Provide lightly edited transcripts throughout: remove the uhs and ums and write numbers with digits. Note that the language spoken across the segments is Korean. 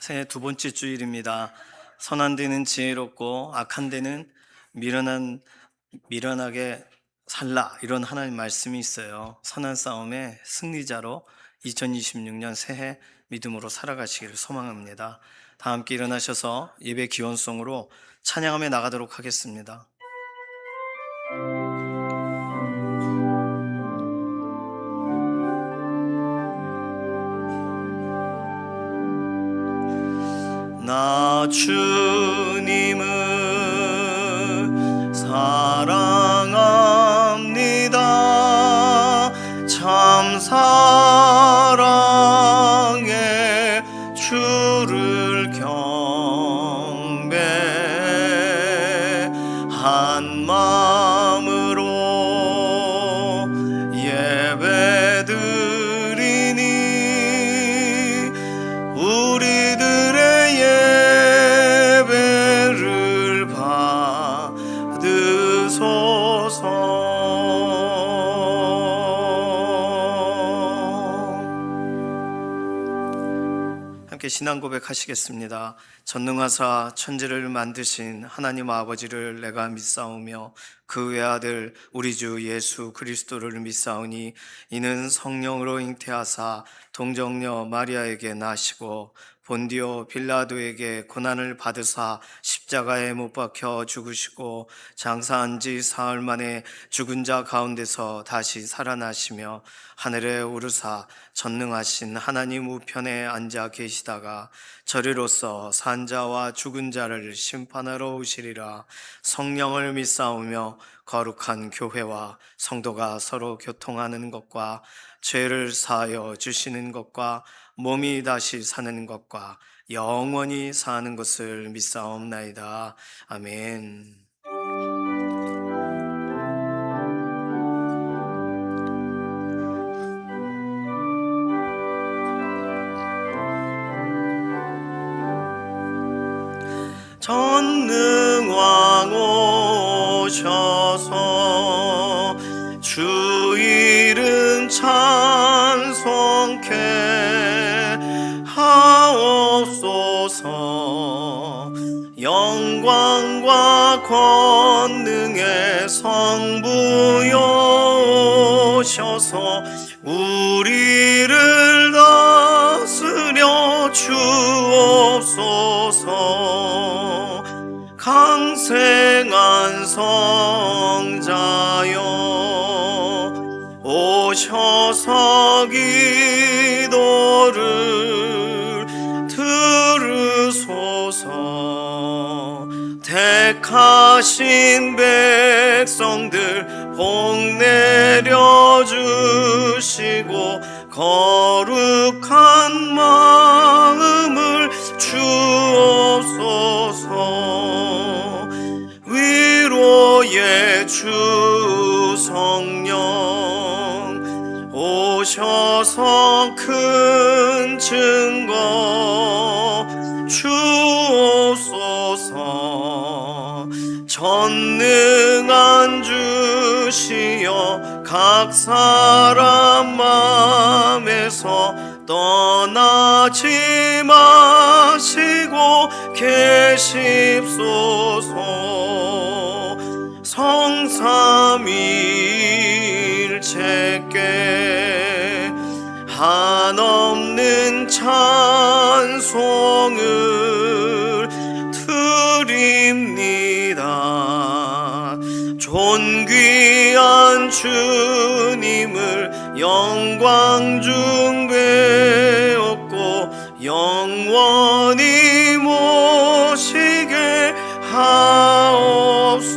새해 두 번째 주일입니다. 선한 데는 지혜롭고 악한 데는 미련하게 살라, 이런 하나님 말씀이 있어요. 선한 싸움의 승리자로 2026년 새해 믿음으로 살아가시기를 소망합니다. 다 함께 일어나셔서 예배 기원송으로 찬양하며 나가도록 하겠습니다. 나 주님을 사랑합니다. 참 사랑의 주를 경배한 마음으로 예배드리니 우리들의 예배를 받으소서. 함께 신앙 고백하시겠습니다. 전능하사 천지를 만드신 하나님 아버지를 내가 믿사오며 그 외아들 우리 주 예수 그리스도를 믿사오니 이는 성령으로 잉태하사 동정녀 마리아에게 나시고 본디오 빌라도에게 고난을 받으사 십자가에 못 박혀 죽으시고 장사한 지 사흘 만에 죽은 자 가운데서 다시 살아나시며 하늘에 오르사 전능하신 하나님 우편에 앉아 계시다가 저리로서 산 자와 죽은 자를 심판하러 오시리라. 성령을 믿사오며 거룩한 교회와 성도가 서로 교통하는 것과 죄를 사하여 주시는 것과 몸이 다시 사는 것과 영원히 사는 것을 믿사옵나이다. 아멘. 전능왕 오셔서 주 이름 찬송케 하옵소서. 영광과 권능의 성부여 오셔서 우리를 다스려 주옵소서. 강생한 성자여 오셔서 기도를 들으소서. 택하신 백성들 복 내려주시고 거룩한 마음을 주옵소서. 위로의 주 성령 오셔서 큰 증거 주옵소서. 전능한 주시여 각 사람 마음에서 떠나지 마시고 계십소서. 성삼일체께 한없는 찬송을 드립니다. 존귀한 주님을 영광 중배옵고 영원히 모시게 하옵소서.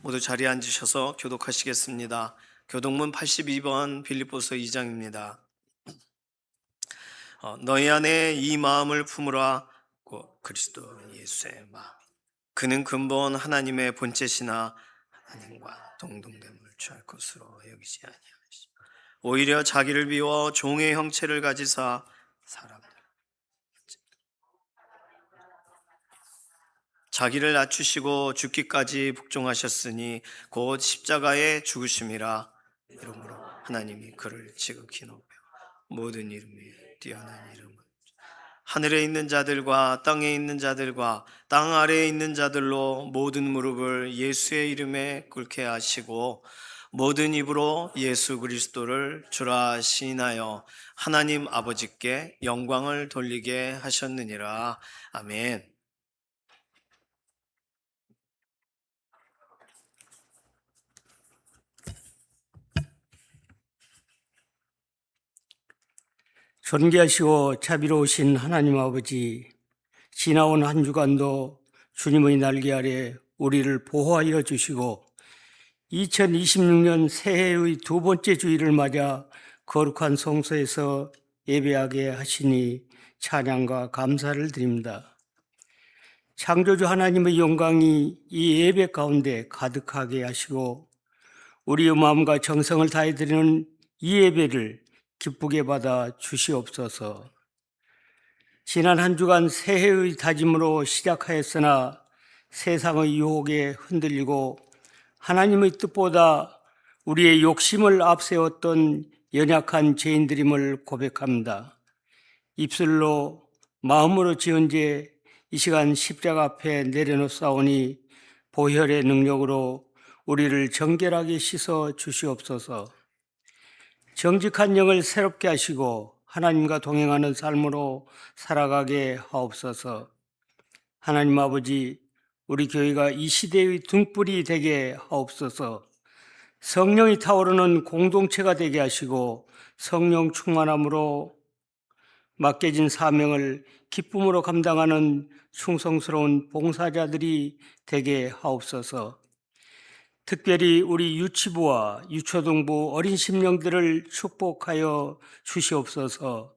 모두 자리에 앉으셔서 교독하시겠습니다. 교독문 82번 빌립보서 2장입니다. 너희 안에 이 마음을 품으라. 그리스도 예수의 마음. 그는 근본 하나님의 본체시나 하나님과 동등됨을 취할 것으로 여기지 아니하시고 오히려 자기를 비워 종의 형체를 가지사 사람들 자기를 낮추시고 죽기까지 복종하셨으니 곧 십자가의 죽으심이라. 이러므로 하나님이 그를 지극히 높여 모든 이름 위에 뛰어난 이름을 하늘에 있는 자들과 땅에 있는 자들과 땅 아래에 있는 자들로 모든 무릎을 예수의 이름에 꿇게 하시고 모든 입으로 예수 그리스도를 주라 시인하여 하나님 아버지께 영광을 돌리게 하셨느니라. 아멘. 존귀하시고 자비로우신 하나님 아버지, 지나온 한 주간도 주님의 날개 아래 우리를 보호하여 주시고 2026년 새해의 두 번째 주일을 맞아 거룩한 성소에서 예배하게 하시니 찬양과 감사를 드립니다. 창조주 하나님의 영광이 이 예배 가운데 가득하게 하시고 우리의 마음과 정성을 다해 드리는 이 예배를 기쁘게 받아 주시옵소서. 지난 한 주간 새해의 다짐으로 시작하였으나 세상의 유혹에 흔들리고 하나님의 뜻보다 우리의 욕심을 앞세웠던 연약한 죄인들임을 고백합니다. 입술로 마음으로 지은 죄 이 시간 십자가 앞에 내려놓사오니 보혈의 능력으로 우리를 정결하게 씻어 주시옵소서. 정직한 영을 새롭게 하시고 하나님과 동행하는 삶으로 살아가게 하옵소서. 하나님 아버지, 우리 교회가 이 시대의 등불이 되게 하옵소서. 성령이 타오르는 공동체가 되게 하시고 성령 충만함으로 맡겨진 사명을 기쁨으로 감당하는 충성스러운 봉사자들이 되게 하옵소서. 특별히 우리 유치부와 유초등부 어린 심령들을 축복하여 주시옵소서.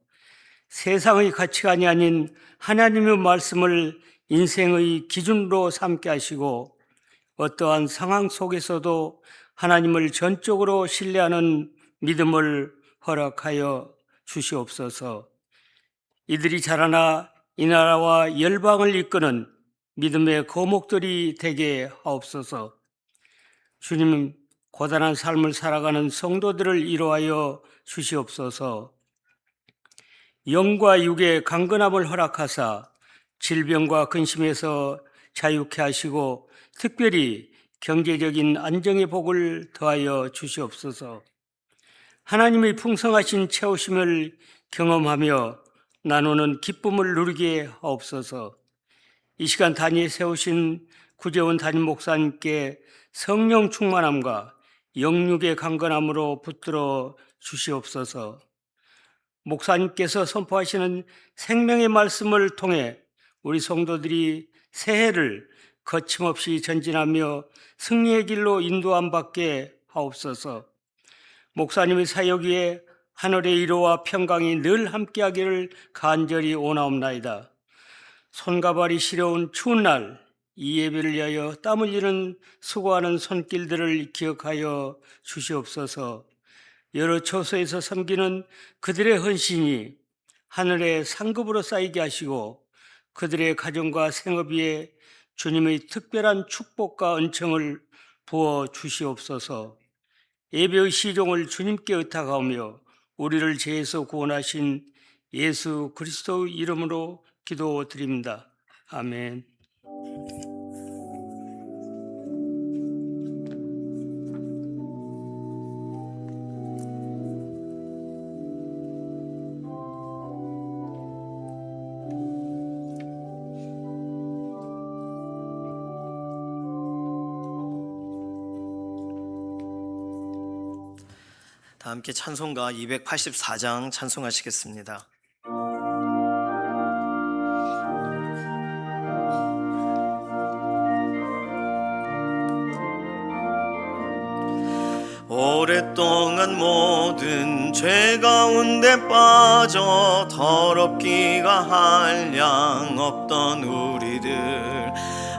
세상의 가치관이 아닌 하나님의 말씀을 인생의 기준으로 삼게 하시고 어떠한 상황 속에서도 하나님을 전적으로 신뢰하는 믿음을 허락하여 주시옵소서. 이들이 자라나 이 나라와 열방을 이끄는 믿음의 거목들이 되게 하옵소서. 주님, 고단한 삶을 살아가는 성도들을 이루하여 주시옵소서. 영과 육의 강건함을 허락하사 질병과 근심에서 자유케 하시고 특별히 경제적인 안정의 복을 더하여 주시옵소서. 하나님의 풍성하신 채우심을 경험하며 나누는 기쁨을 누리게 하옵소서. 이 시간 단위에 세우신 구재원 담임 목사님께 성령 충만함과 영육의 강건함으로 붙들어 주시옵소서. 목사님께서 선포하시는 생명의 말씀을 통해 우리 성도들이 새해를 거침없이 전진하며 승리의 길로 인도함 받게 하옵소서. 목사님의 사역 위에 하늘의 위로와 평강이 늘 함께하기를 간절히 원하옵나이다. 손과 발이 시려운 추운 날 이 예배를 위하여 땀 흘리는 수고하는 손길들을 기억하여 주시옵소서. 여러 처소에서 섬기는 그들의 헌신이 하늘의 상급으로 쌓이게 하시고 그들의 가정과 생업 위에 주님의 특별한 축복과 은총을 부어 주시옵소서. 예배의 시종을 주님께 의탁하며 우리를 죄에서 구원하신 예수 그리스도의 이름으로 기도드립니다. 아멘. 다 함께 찬송가 284장 찬송하시겠습니다. 오랫동안 모든 죄 가운데 빠져 더럽기가 한량 없던 우리들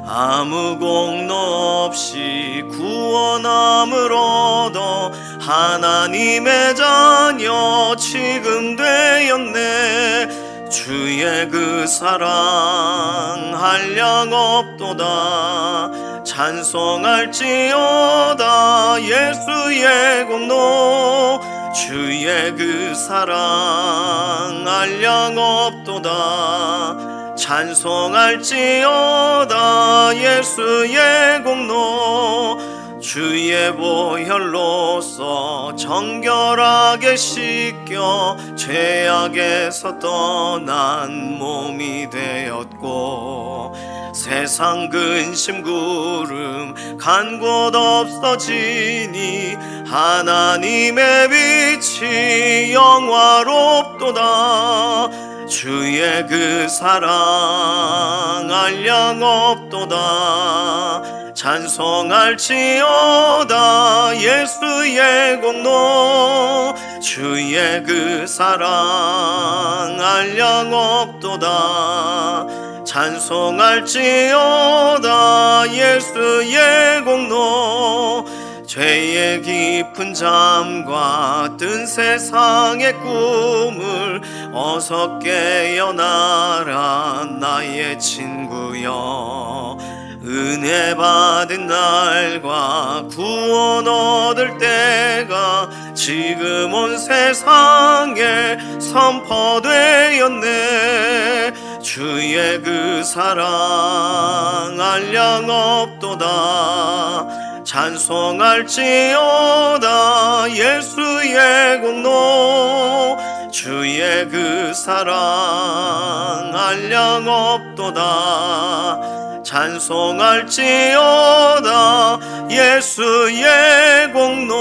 아무 공로 없이 구원함을 얻어 하나님의 자녀 지금 되었네. 주의 그 사랑 한량 없도다. 찬송할지어다 예수의 공로. 주의 그 사랑 한량 없도다. 찬송할지어다 예수의 공로. 주의 보혈로서 정결하게 씻겨 죄악에서 떠난 몸이 되었고, 세상 근심 구름 간 곳 없어지니 하나님의 빛이 영화롭도다. 주의 그 사랑 한량 없도다. 찬송할지어다 예수의 공로. 주의 그 사랑 한량 없도다. 찬송할지어다 예수의 공로. 죄의 깊은 잠과 뜬 세상의 꿈을 어서 깨어나라 나의 친구여. 은혜 받은 날과 구원 얻을 때가 지금 온 세상에 선포되었네. 주의 그 사랑 한량 없도다. 찬송할지어다 예수의 공로. 주의 그 사랑 한량 없도다. 찬송할지어다 예수의 공로.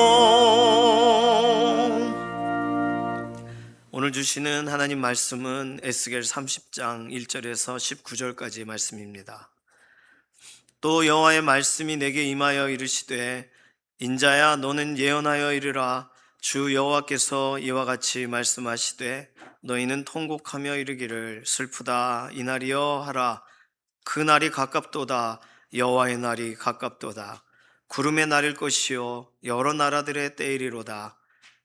오늘 주시는 하나님 말씀은 에스겔 30장 1절에서 19절까지 말씀입니다. 또 여호와의 말씀이 내게 임하여 이르시되, 인자야 너는 예언하여 이르라. 주 여호와께서 이와 같이 말씀하시되, 너희는 통곡하며 이르기를 슬프다 이날이여 하라. 그 날이 가깝도다. 여호와의 날이 가깝도다. 구름의 날일 것이요 여러 나라들의 때이리로다.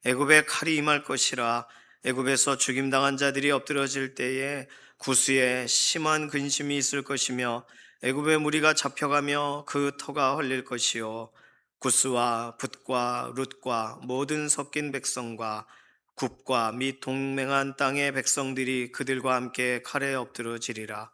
애굽에 칼이 임할 것이라. 애굽에서 죽임당한 자들이 엎드러질 때에 구스에 심한 근심이 있을 것이며, 애굽의 무리가 잡혀가며 그 터가 헐릴 것이요 구스와 붓과 룻과 모든 섞인 백성과 국과 및 동맹한 땅의 백성들이 그들과 함께 칼에 엎드러지리라.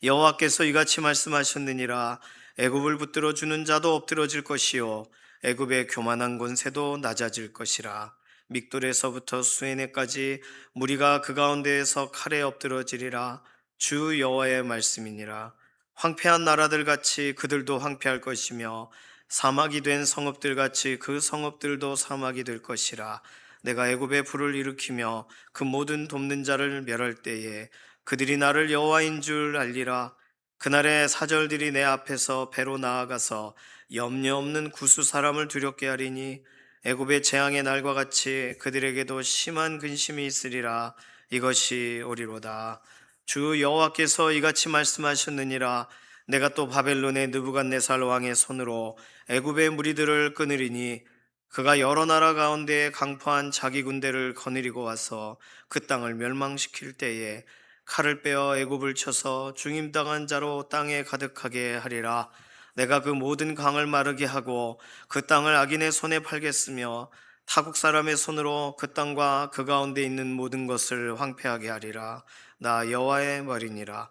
여호와께서 이같이 말씀하셨느니라. 애굽을 붙들어 주는 자도 엎드러질 것이요 애굽의 교만한 권세도 낮아질 것이라. 믹돌에서부터 수에네까지 무리가 그 가운데에서 칼에 엎드러지리라. 주 여호와의 말씀이니라. 황폐한 나라들 같이 그들도 황폐할 것이며, 사막이 된 성읍들 같이 그 성읍들도 사막이 될 것이라. 내가 애굽에 불을 일으키며 그 모든 돕는 자를 멸할 때에 그들이 나를 여호와인 줄 알리라. 그날에 사절들이 내 앞에서 배로 나아가서 염려 없는 구스 사람을 두렵게 하리니, 애굽의 재앙의 날과 같이 그들에게도 심한 근심이 있으리라. 이것이 오리로다. 주 여호와께서 이같이 말씀하셨느니라. 내가 또 바벨론의 느부갓네살 왕의 손으로 애굽의 무리들을 끊으리니, 그가 여러 나라 가운데 강포한 자기 군대를 거느리고 와서 그 땅을 멸망시킬 때에 칼을 빼어 애굽을 쳐서 중임당한 자로 땅에 가득하게 하리라. 내가 그 모든 강을 마르게 하고 그 땅을 악인의 손에 팔겠으며, 타국 사람의 손으로 그 땅과 그 가운데 있는 모든 것을 황폐하게 하리라. 나 여호와의 말이니라.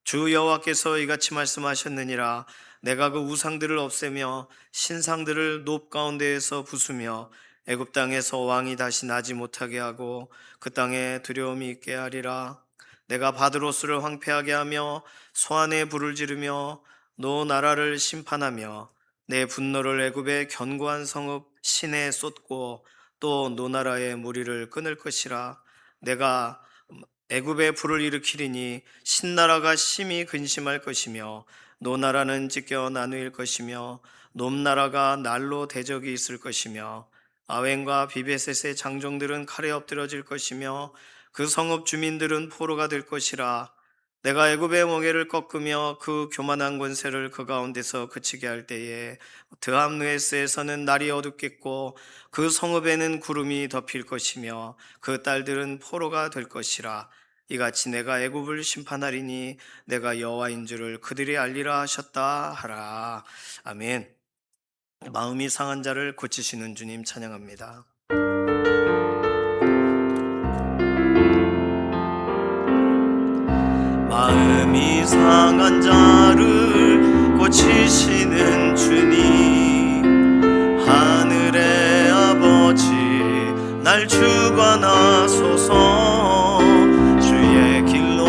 주 여호와께서 이같이 말씀하셨느니라. 내가 그 우상들을 없애며 신상들을 높 가운데에서 부수며 애굽 땅에서 왕이 다시 나지 못하게 하고 그 땅에 두려움이 있게 하리라. 내가 바드로스를 황폐하게 하며 소안에 불을 지르며 노 나라를 심판하며 내 분노를 애굽의 견고한 성읍 신에 쏟고 또 노나라의 무리를 끊을 것이라. 내가 애굽에 불을 일으키리니 신나라가 심히 근심할 것이며, 노나라는 찢겨 나누일 것이며, 놈나라가 날로 대적이 있을 것이며, 아웬과 비베셋의 장정들은 칼에 엎드러질 것이며, 그 성읍 주민들은 포로가 될 것이라. 내가 애굽의 멍에를 꺾으며 그 교만한 권세를 그 가운데서 그치게 할 때에 드함누에스에서는 날이 어둡겠고 그 성읍에는 구름이 덮일 것이며 그 딸들은 포로가 될 것이라. 이같이 내가 애굽을 심판하리니 내가 여호와인 줄을 그들이 알리라 하셨다 하라. 아멘. 마음이 상한 자를 고치시는 주님 찬양합니다. 마음이 상한 자를 고치시는 주님, 하늘의 아버지 날 주관하소서. 주의 길로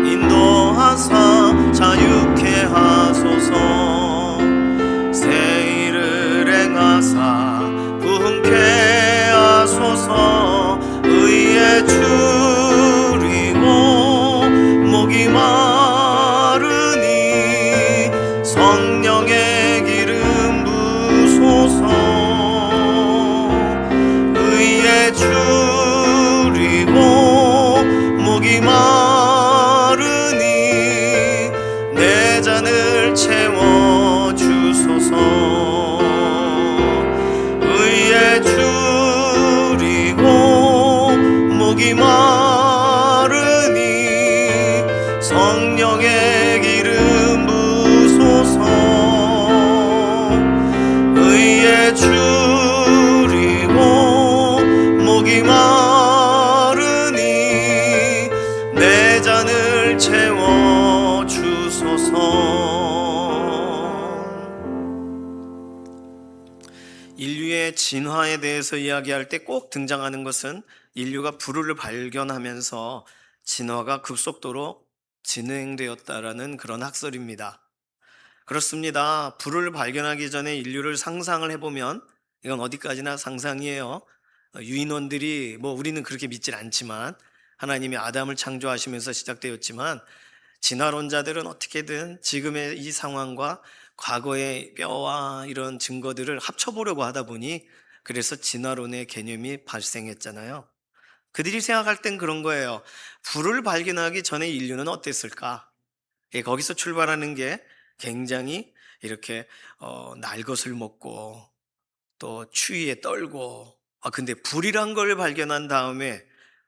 인도하사 자유케 하소서. 새 일을 행하사 부흥케 하소서. 의에 줄이고 목이 마르니 성령의 기름 부소서. 의에 줄이고 목이 마르니 내 잔을 채워 주소서. 의에 줄이고 목이 마르니 성령의 기름 부소서. 의에 줄이고 목이 마르니 내 잔을 채워 주소서. 인류의 진화에 대해서 이야기할 때 꼭 등장하는 것은 인류가 불을 발견하면서 진화가 급속도로 진행되었다라는 그런 학설입니다. 그렇습니다. 불을 발견하기 전에 인류를 상상을 해보면 이건 어디까지나 상상이에요. 유인원들이 우리는 그렇게 믿질 않지만 하나님이 아담을 창조하시면서 시작되었지만 진화론자들은 어떻게든 지금의 이 상황과 과거의 뼈와 이런 증거들을 합쳐보려고 하다 보니 그래서 진화론의 개념이 발생했잖아요. 그들이 생각할 땐 그런 거예요. 불을 발견하기 전에 인류는 어땠을까? 거기서 출발하는 게 굉장히 이렇게 날 것을 먹고 또 추위에 떨고, 근데 불이란 걸 발견한 다음에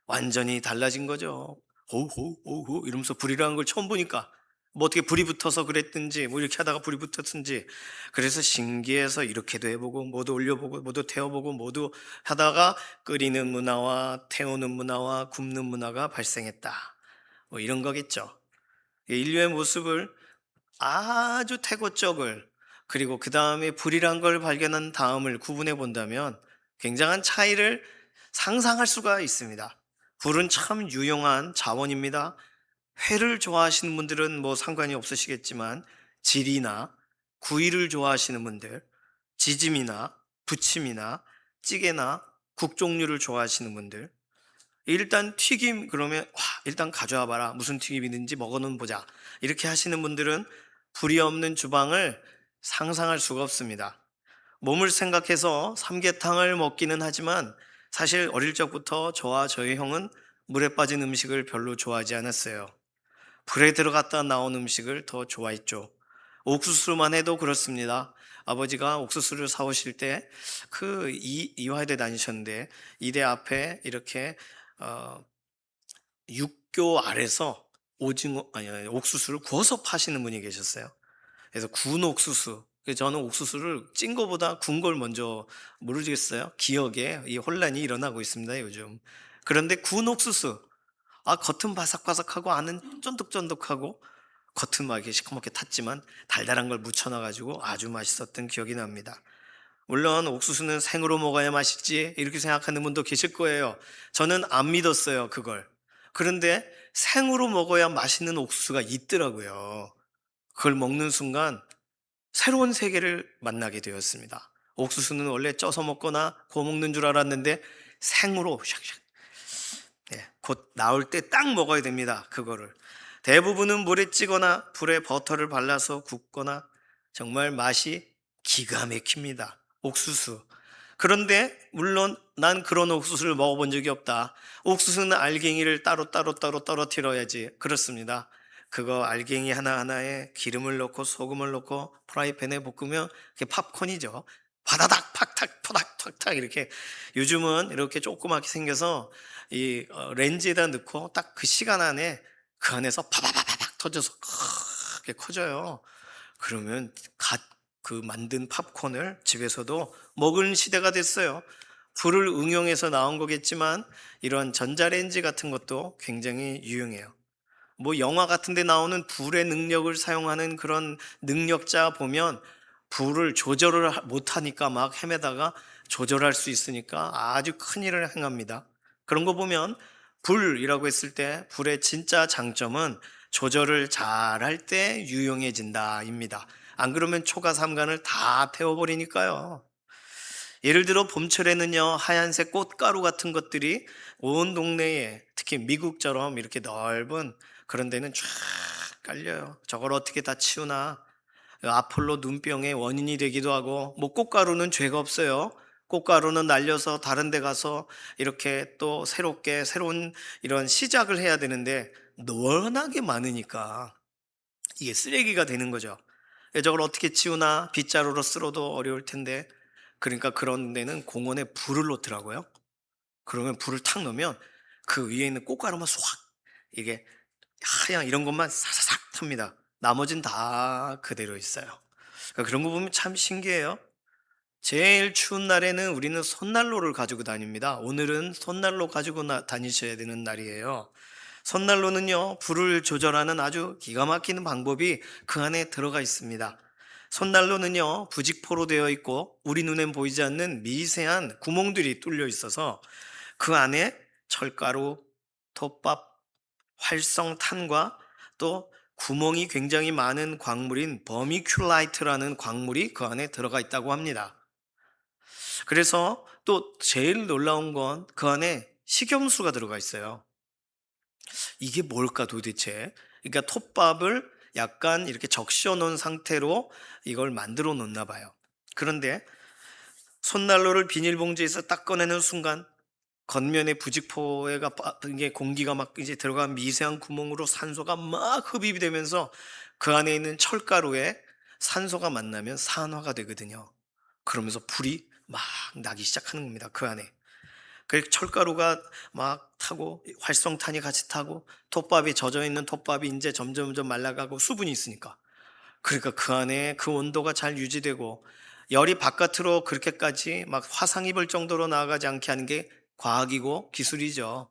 완전히 달라진 거죠. 호호 호호 이러면서 불이라는 걸 처음 보니까 어떻게 불이 붙어서 그랬든지 이렇게 하다가 불이 붙었든지, 그래서 신기해서 이렇게도 해보고 모두 올려보고 모두 태워보고 모두 하다가 끓이는 문화와 태우는 문화와 굽는 문화가 발생했다, 이런 거겠죠. 인류의 모습을 아주 태고적을, 그리고 그 다음에 불이란 걸 발견한 다음을 구분해 본다면 굉장한 차이를 상상할 수가 있습니다. 불은 참 유용한 자원입니다. 회를 좋아하시는 분들은 상관이 없으시겠지만 질이나 구이를 좋아하시는 분들, 지짐이나 부침이나 찌개나 국 종류를 좋아하시는 분들, 일단 튀김 그러면 일단 가져와 봐라, 무슨 튀김이든지 먹어는 보자, 이렇게 하시는 분들은 불이 없는 주방을 상상할 수가 없습니다. 몸을 생각해서 삼계탕을 먹기는 하지만 사실 어릴 적부터 저와 저희 형은 물에 빠진 음식을 별로 좋아하지 않았어요. 불에 들어갔다 나온 음식을 더 좋아했죠. 옥수수만 해도 그렇습니다. 아버지가 옥수수를 사오실 때 이화여대 다니셨는데 이대 앞에 이렇게 육교 아래서 옥수수를 구워서 파시는 분이 계셨어요. 그래서 구운 옥수수. 그래서 저는 옥수수를 찐 거보다 구운 걸 먼저, 모르겠어요. 기억에 이 혼란이 일어나고 있습니다, 요즘. 그런데 구운 옥수수, 겉은 바삭바삭하고 안은 쫀득쫀득하고 겉은 막 이렇게 시커멓게 탔지만 달달한 걸 묻혀놔가지고 아주 맛있었던 기억이 납니다. 물론 옥수수는 생으로 먹어야 맛있지 이렇게 생각하는 분도 계실 거예요. 저는 안 믿었어요, 그걸. 그런데 생으로 먹어야 맛있는 옥수수가 있더라고요. 그걸 먹는 순간 새로운 세계를 만나게 되었습니다. 옥수수는 원래 쪄서 먹거나 구워 먹는 줄 알았는데 생으로 샥샥, 곧 나올 때 딱 먹어야 됩니다. 그거를 대부분은 물에 찌거나 불에 버터를 발라서 굽거나 정말 맛이 기가 막힙니다, 옥수수. 그런데 물론 난 그런 옥수수를 먹어본 적이 없다. 옥수수는 알갱이를 따로 떨어뜨려야지. 그렇습니다. 그거 알갱이 하나하나에 기름을 넣고 소금을 넣고 프라이팬에 볶으면 그게 팝콘이죠. 바다닥 팍탁 토닥 탁탁 이렇게 요즘은 이렇게 조그맣게 생겨서 이 렌즈에다 넣고 딱 그 시간 안에 그 안에서 바바바바박 터져서 크게 커져요. 그러면 갓 그 만든 팝콘을 집에서도 먹을 시대가 됐어요. 불을 응용해서 나온 거겠지만 이런 전자레인지 같은 것도 굉장히 유용해요. 뭐 영화 같은 데 나오는 불의 능력을 사용하는 그런 능력자 보면 불을 조절을 못하니까 막 헤매다가 조절할 수 있으니까 아주 큰일을 행합니다. 그런 거 보면 불이라고 했을 때 불의 진짜 장점은 조절을 잘 할 때 유용해진다입니다. 안 그러면 초가 삼간을 다 태워버리니까요. 예를 들어 봄철에는요, 하얀색 꽃가루 같은 것들이 온 동네에, 특히 미국처럼 이렇게 넓은 그런 데는 쫙 깔려요. 저걸 어떻게 다 치우나. 아폴로 눈병의 원인이 되기도 하고, 뭐 꽃가루는 죄가 없어요. 꽃가루는 날려서 다른 데 가서 이렇게 또 새롭게 새로운 이런 시작을 해야 되는데 워낙에 많으니까 이게 쓰레기가 되는 거죠. 저걸 어떻게 치우나, 빗자루로 쓸어도 어려울 텐데. 그러니까 그런 데는 공원에 불을 놓더라고요. 그러면 불을 탁 놓으면 그 위에 있는 꽃가루만 쏙, 이게 하얀 이런 것만 사사삭 탑니다. 나머진 다 그대로 있어요. 그러니까 그런 거 보면 참 신기해요. 제일 추운 날에는 우리는 손난로를 가지고 다닙니다. 오늘은 손난로 가지고 다니셔야 되는 날이에요. 손난로는요, 불을 조절하는 아주 기가 막히는 방법이 그 안에 들어가 있습니다. 손난로는요, 부직포로 되어 있고 우리 눈엔 보이지 않는 미세한 구멍들이 뚫려 있어서 그 안에 철가루, 톱밥, 활성탄과 또 구멍이 굉장히 많은 광물인 버미큘라이트라는 광물이 그 안에 들어가 있다고 합니다. 그래서 또 제일 놀라운 건 그 안에 식염수가 들어가 있어요. 이게 뭘까 도대체? 그러니까 톱밥을 약간 이렇게 적셔 놓은 상태로 이걸 만들어 놓나 봐요. 그런데 손난로를 비닐봉지에서 딱 꺼내는 순간 겉면에 부직포에가 이게 공기가 막 이제 들어간 미세한 구멍으로 산소가 막 흡입이 되면서 그 안에 있는 철가루에 산소가 만나면 산화가 되거든요. 그러면서 불이 막 나기 시작하는 겁니다. 그 안에. 그 철가루가 막 타고 활성탄이 같이 타고 톱밥이 젖어 있는 톱밥이 이제 점점 말라가고 수분이 있으니까. 그러니까 그 안에 그 온도가 잘 유지되고 열이 바깥으로 그렇게까지 막 화상 입을 정도로 나아가지 않게 하는 게 과학이고 기술이죠.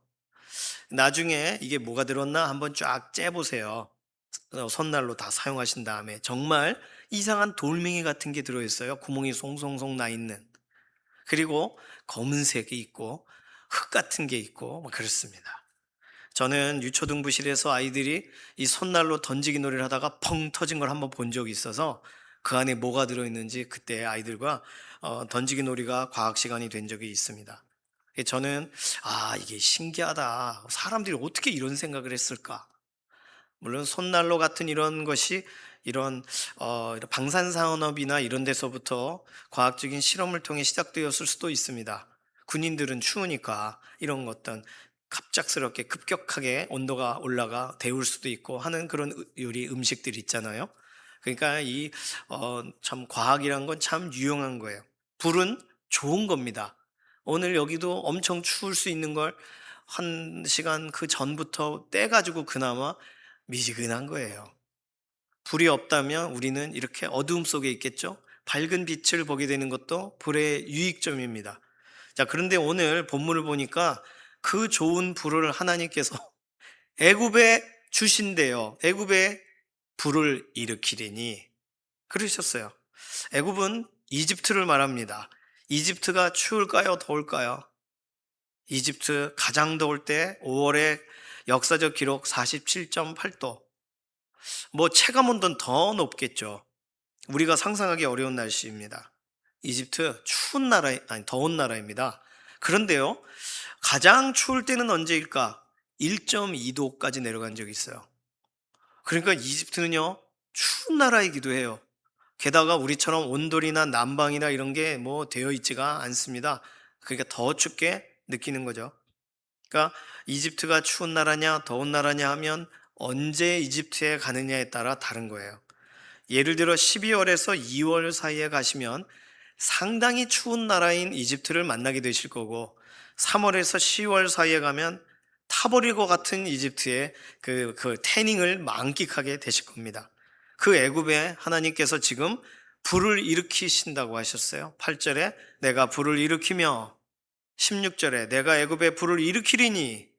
나중에 이게 뭐가 들었나 한번 쫙 째보세요. 손난로 다 사용하신 다음에 정말 이상한 돌멩이 같은 게 들어있어요. 구멍이 송송송 나 있는. 그리고 검은색이 있고 흙 같은 게 있고 뭐 그렇습니다. 저는 유초등부실에서 아이들이 이 손난로 던지기 놀이를 하다가 펑 터진 걸 한번 본 적이 있어서 그 안에 뭐가 들어있는지 그때 아이들과 던지기 놀이가 과학 시간이 된 적이 있습니다. 저는 이게 신기하다. 사람들이 어떻게 이런 생각을 했을까? 물론 손난로 같은 이런 것이 이런 방산산업이나 이런 데서부터 과학적인 실험을 통해 시작되었을 수도 있습니다. 군인들은 추우니까 이런 어떤 갑작스럽게 급격하게 온도가 올라가 데울 수도 있고 하는 그런 요리 음식들이 있잖아요. 그러니까 참 과학이란 건 참 유용한 거예요. 불은 좋은 겁니다. 오늘 여기도 엄청 추울 수 있는 걸 1시간 그 전부터 떼가지고 그나마 미지근한 거예요. 불이 없다면 우리는 이렇게 어두움 속에 있겠죠? 밝은 빛을 보게 되는 것도 불의 유익점입니다. 자, 그런데 오늘 본문을 보니까 그 좋은 불을 하나님께서 애굽에 주신대요. 애굽에 불을 일으키리니 그러셨어요. 애굽은 이집트를 말합니다. 이집트가 추울까요? 더울까요? 이집트 가장 더울 때 5월에 역사적 기록 47.8도. 뭐 체감 온도는 더 높겠죠. 우리가 상상하기 어려운 날씨입니다. 이집트 추운 나라, 아니 더운 나라입니다. 그런데요, 가장 추울 때는 언제일까? 1.2도까지 내려간 적이 있어요. 그러니까 이집트는요, 추운 나라이기도 해요. 게다가 우리처럼 온돌이나 난방이나 이런 게 뭐 되어 있지가 않습니다. 그러니까 더 춥게 느끼는 거죠. 그러니까 이집트가 추운 나라냐, 더운 나라냐 하면 언제 이집트에 가느냐에 따라 다른 거예요. 예를 들어 12월에서 2월 사이에 가시면 상당히 추운 나라인 이집트를 만나게 되실 거고 3월에서 10월 사이에 가면 타버릴 것 같은 이집트의 그 태닝을 만끽하게 되실 겁니다. 그 애굽에 하나님께서 지금 불을 일으키신다고 하셨어요. 8절에 내가 불을 일으키며 16절에 내가 애굽에 불을 일으키리니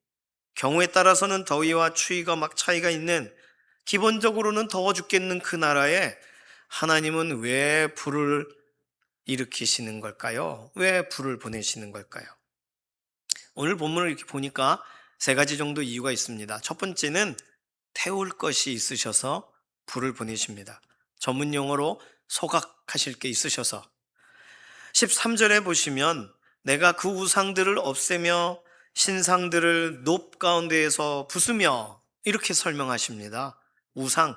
경우에 따라서는 더위와 추위가 막 차이가 있는 기본적으로는 더워 죽겠는 그 나라에 하나님은 왜 불을 일으키시는 걸까요? 왜 불을 보내시는 걸까요? 오늘 본문을 이렇게 보니까 세 가지 정도 이유가 있습니다. 첫 번째는 태울 것이 있으셔서 불을 보내십니다. 전문 용어로 소각하실 게 있으셔서 13절에 보시면 내가 그 우상들을 없애며 신상들을 높 가운데에서 부수며 이렇게 설명하십니다. 우상.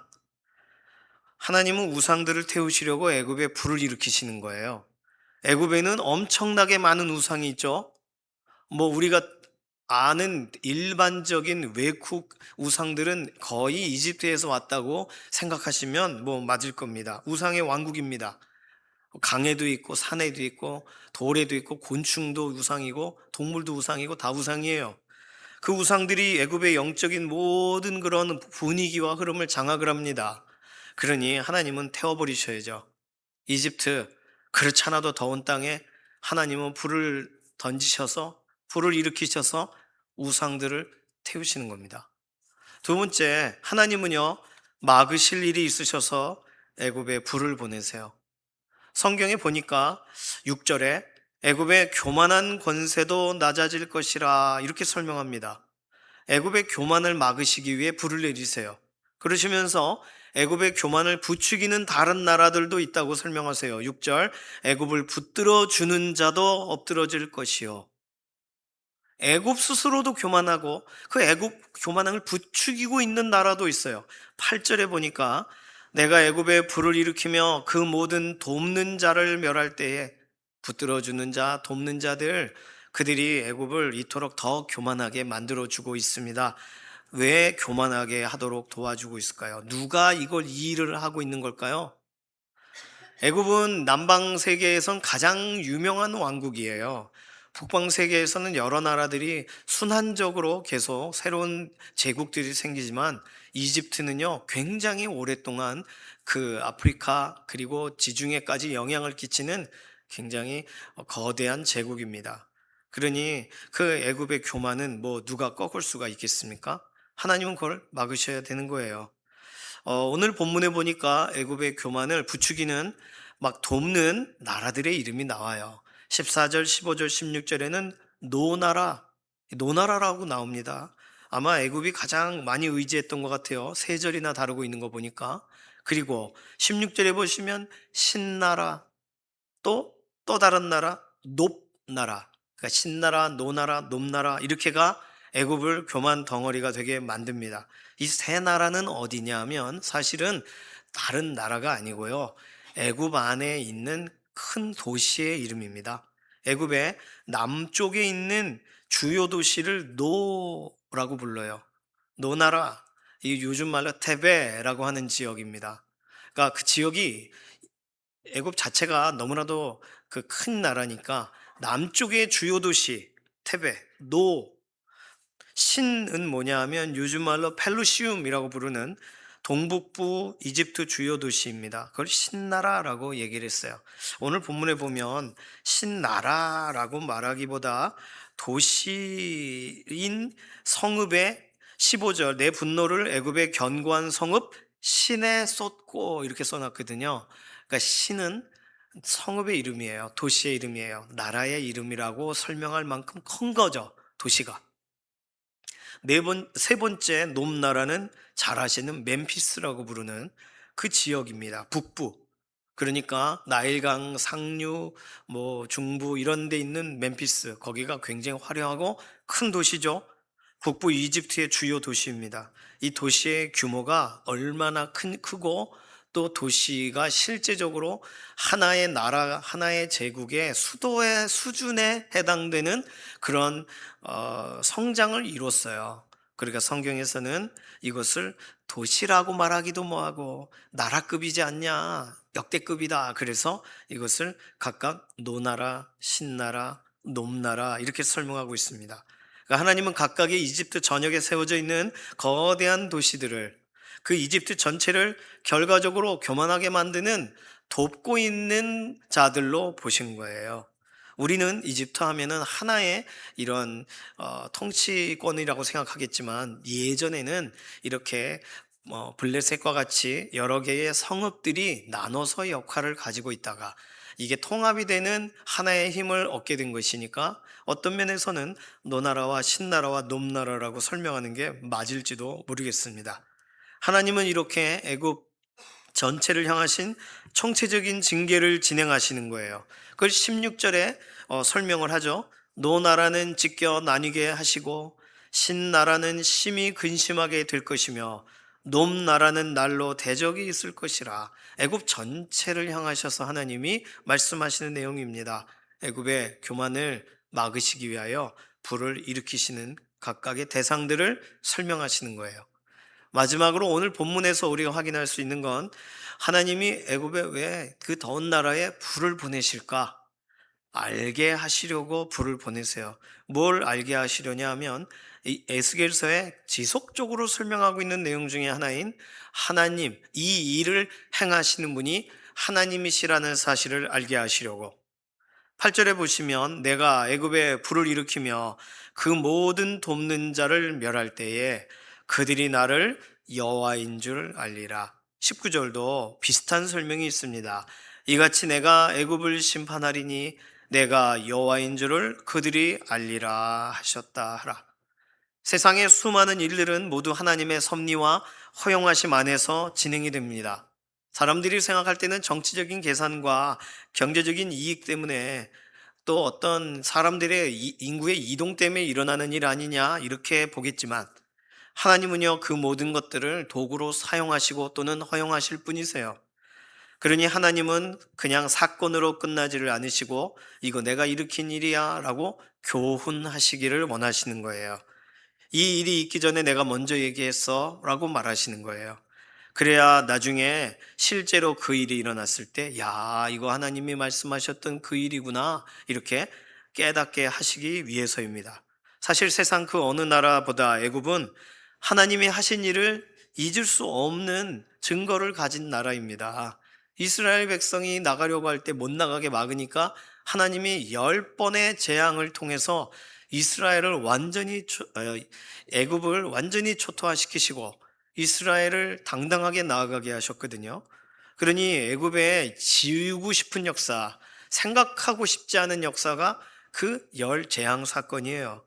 하나님은 우상들을 태우시려고 애굽에 불을 일으키시는 거예요. 애굽에는 엄청나게 많은 우상이 있죠. 뭐 우리가 아는 일반적인 외국 우상들은 거의 이집트에서 왔다고 생각하시면 뭐 맞을 겁니다. 우상의 왕국입니다. 강에도 있고 산에도 있고 돌에도 있고 곤충도 우상이고 동물도 우상이고 다 우상이에요. 그 우상들이 애굽의 영적인 모든 그런 분위기와 흐름을 장악을 합니다. 그러니 하나님은 태워버리셔야죠. 이집트 그렇지 않아도 더운 땅에 하나님은 불을 던지셔서 불을 일으키셔서 우상들을 태우시는 겁니다. 두 번째, 하나님은요 막으실 일이 있으셔서 애굽에 불을 보내세요. 성경에 보니까 6절에 애굽의 교만한 권세도 낮아질 것이라 이렇게 설명합니다. 애굽의 교만을 막으시기 위해 불을 내리세요. 그러시면서 애굽의 교만을 부추기는 다른 나라들도 있다고 설명하세요. 6절 애굽을 붙들어 주는 자도 엎드러질 것이요. 애굽 스스로도 교만하고 그 애굽 교만함을 부추기고 있는 나라도 있어요. 8절에 보니까 내가 애굽에 불을 일으키며 그 모든 돕는 자를 멸할 때에 붙들어 주는 자, 돕는 자들 그들이 애굽을 이토록 더 교만하게 만들어 주고 있습니다. 왜 교만하게 하도록 도와주고 있을까요? 누가 이 일을 하고 있는 걸까요? 애굽은 남방 세계에선 가장 유명한 왕국이에요. 북방 세계에서는 여러 나라들이 순환적으로 계속 새로운 제국들이 생기지만 이집트는요, 굉장히 오랫동안 그 아프리카 그리고 지중해까지 영향을 끼치는 굉장히 거대한 제국입니다. 그러니 그 애굽의 교만은 뭐 누가 꺾을 수가 있겠습니까? 하나님은 그걸 막으셔야 되는 거예요. 오늘 본문에 보니까 애굽의 교만을 부추기는 막 돕는 나라들의 이름이 나와요. 14절, 15절, 16절에는 노나라라고 나옵니다. 아마 애굽이 가장 많이 의지했던 것 같아요. 세 절이나 다루고 있는 거 보니까. 그리고 16절에 보시면 신나라, 또 다른 나라, 높나라. 그러니까 신나라, 노나라, 높나라 이렇게가 애굽을 교만 덩어리가 되게 만듭니다. 이 세 나라는 어디냐면 사실은 다른 나라가 아니고요. 애굽 안에 있는 큰 도시의 이름입니다. 애굽의 남쪽에 있는 주요 도시를 노라고 불러요. 노나라, 이 요즘 말로 테베라고 하는 지역입니다. 그러니까 그 지역이 애굽 자체가 너무나도 그 큰 나라니까 남쪽의 주요 도시 테베, 신은 뭐냐 하면 요즘 말로 펠루시움이라고 부르는 동북부 이집트 주요 도시입니다. 그걸 신나라라고 얘기를 했어요. 오늘 본문에 보면 신나라라고 말하기보다 도시인 성읍의 15절 내 분노를 애굽의 견고한 성읍 신에 쏟고 이렇게 써놨거든요. 그러니까 신은 성읍의 이름이에요. 도시의 이름이에요. 나라의 이름이라고 설명할 만큼 큰 거죠. 도시가. 세 번째 놈나라는 잘 아시는 멤피스라고 부르는 그 지역입니다. 북부. 그러니까 나일강 상류, 뭐 중부 이런 데 있는 멤피스. 거기가 굉장히 화려하고 큰 도시죠. 북부 이집트의 주요 도시입니다. 이 도시의 규모가 얼마나 크고 또 도시가 실제적으로 하나의 나라, 하나의 제국의 수도의 수준에 해당되는 그런 성장을 이뤘어요. 그러니까 성경에서는 이것을 도시라고 말하기도 뭐하고 나라급이지 않냐 역대급이다. 그래서 이것을 각각 노나라, 신나라, 놈나라 이렇게 설명하고 있습니다. 그러니까 하나님은 각각의 이집트 전역에 세워져 있는 거대한 도시들을, 그 이집트 전체를 결과적으로 교만하게 만드는 돕고 있는 자들로 보신 거예요. 우리는 이집트 하면은 하나의 이런 통치권이라고 생각하겠지만, 예전에는 이렇게 블레셋과 같이 여러 개의 성읍들이 나눠서 역할을 가지고 있다가 이게 통합이 되는 하나의 힘을 얻게 된 것이니까, 어떤 면에서는 노나라와 신나라와 놈나라라고 설명하는 게 맞을지도 모르겠습니다. 하나님은 이렇게 애굽 전체를 향하신 총체적인 징계를 진행하시는 거예요. 그걸 16절에 설명을 하죠. 노나라는 찢겨 나뉘게 하시고 신나라는 심히 근심하게 될 것이며 놈나라는 날로 대적이 있을 것이라. 애굽 전체를 향하셔서 하나님이 말씀하시는 내용입니다. 애굽의 교만을 막으시기 위하여 불을 일으키시는 각각의 대상들을 설명하시는 거예요. 마지막으로 오늘 본문에서 우리가 확인할 수 있는 건, 하나님이 애굽에 왜 그 더운 나라에 불을 보내실까? 알게 하시려고 불을 보내세요. 뭘 알게 하시려냐 하면, 이 에스겔서에 지속적으로 설명하고 있는 내용 중에 하나인 하나님, 이 일을 행하시는 분이 하나님이시라는 사실을 알게 하시려고. 8절에 보시면, 내가 애굽에 불을 일으키며 그 모든 돕는 자를 멸할 때에 그들이 나를 여호와인 줄 알리라. 19절도 비슷한 설명이 있습니다. 이같이 내가 애굽을 심판하리니 내가 여호와인 줄을 그들이 알리라 하셨다 하라. 세상의 수많은 일들은 모두 하나님의 섭리와 허용하심 안에서 진행이 됩니다. 사람들이 생각할 때는 정치적인 계산과 경제적인 이익 때문에, 또 어떤 사람들의 인구의 이동 때문에 일어나는 일 아니냐 이렇게 보겠지만, 하나님은요 그 모든 것들을 도구로 사용하시고 또는 허용하실 분이세요. 그러니 하나님은 그냥 사건으로 끝나지를 않으시고, 이거 내가 일으킨 일이야 라고 교훈하시기를 원하시는 거예요. 이 일이 있기 전에 내가 먼저 얘기했어 라고 말하시는 거예요. 그래야 나중에 실제로 그 일이 일어났을 때, 야, 이거 하나님이 말씀하셨던 그 일이구나 이렇게 깨닫게 하시기 위해서입니다. 사실 세상 그 어느 나라보다 애굽은 하나님이 하신 일을 잊을 수 없는 증거를 가진 나라입니다. 이스라엘 백성이 나가려고 할 때 못 나가게 막으니까 하나님이 10번의 재앙을 통해서 이스라엘을 애굽을 완전히 초토화시키시고 이스라엘을 당당하게 나아가게 하셨거든요. 그러니 애굽에 지우고 싶은 역사, 생각하고 싶지 않은 역사가 그 열 재앙 사건이에요.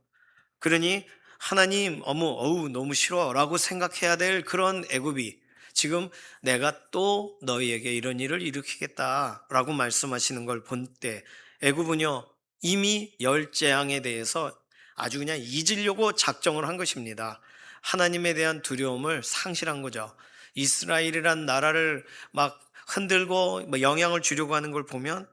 그러니 하나님 너무 싫어라고 생각해야 될 그런 애굽이 지금 내가 또 너희에게 이런 일을 일으키겠다라고 말씀하시는 걸 본 때, 애굽은요 이미 열 재앙에 대해서 아주 그냥 잊으려고 작정을 한 것입니다. 하나님에 대한 두려움을 상실한 거죠. 이스라엘이란 나라를 막 흔들고 영향을 주려고 하는 걸 보면,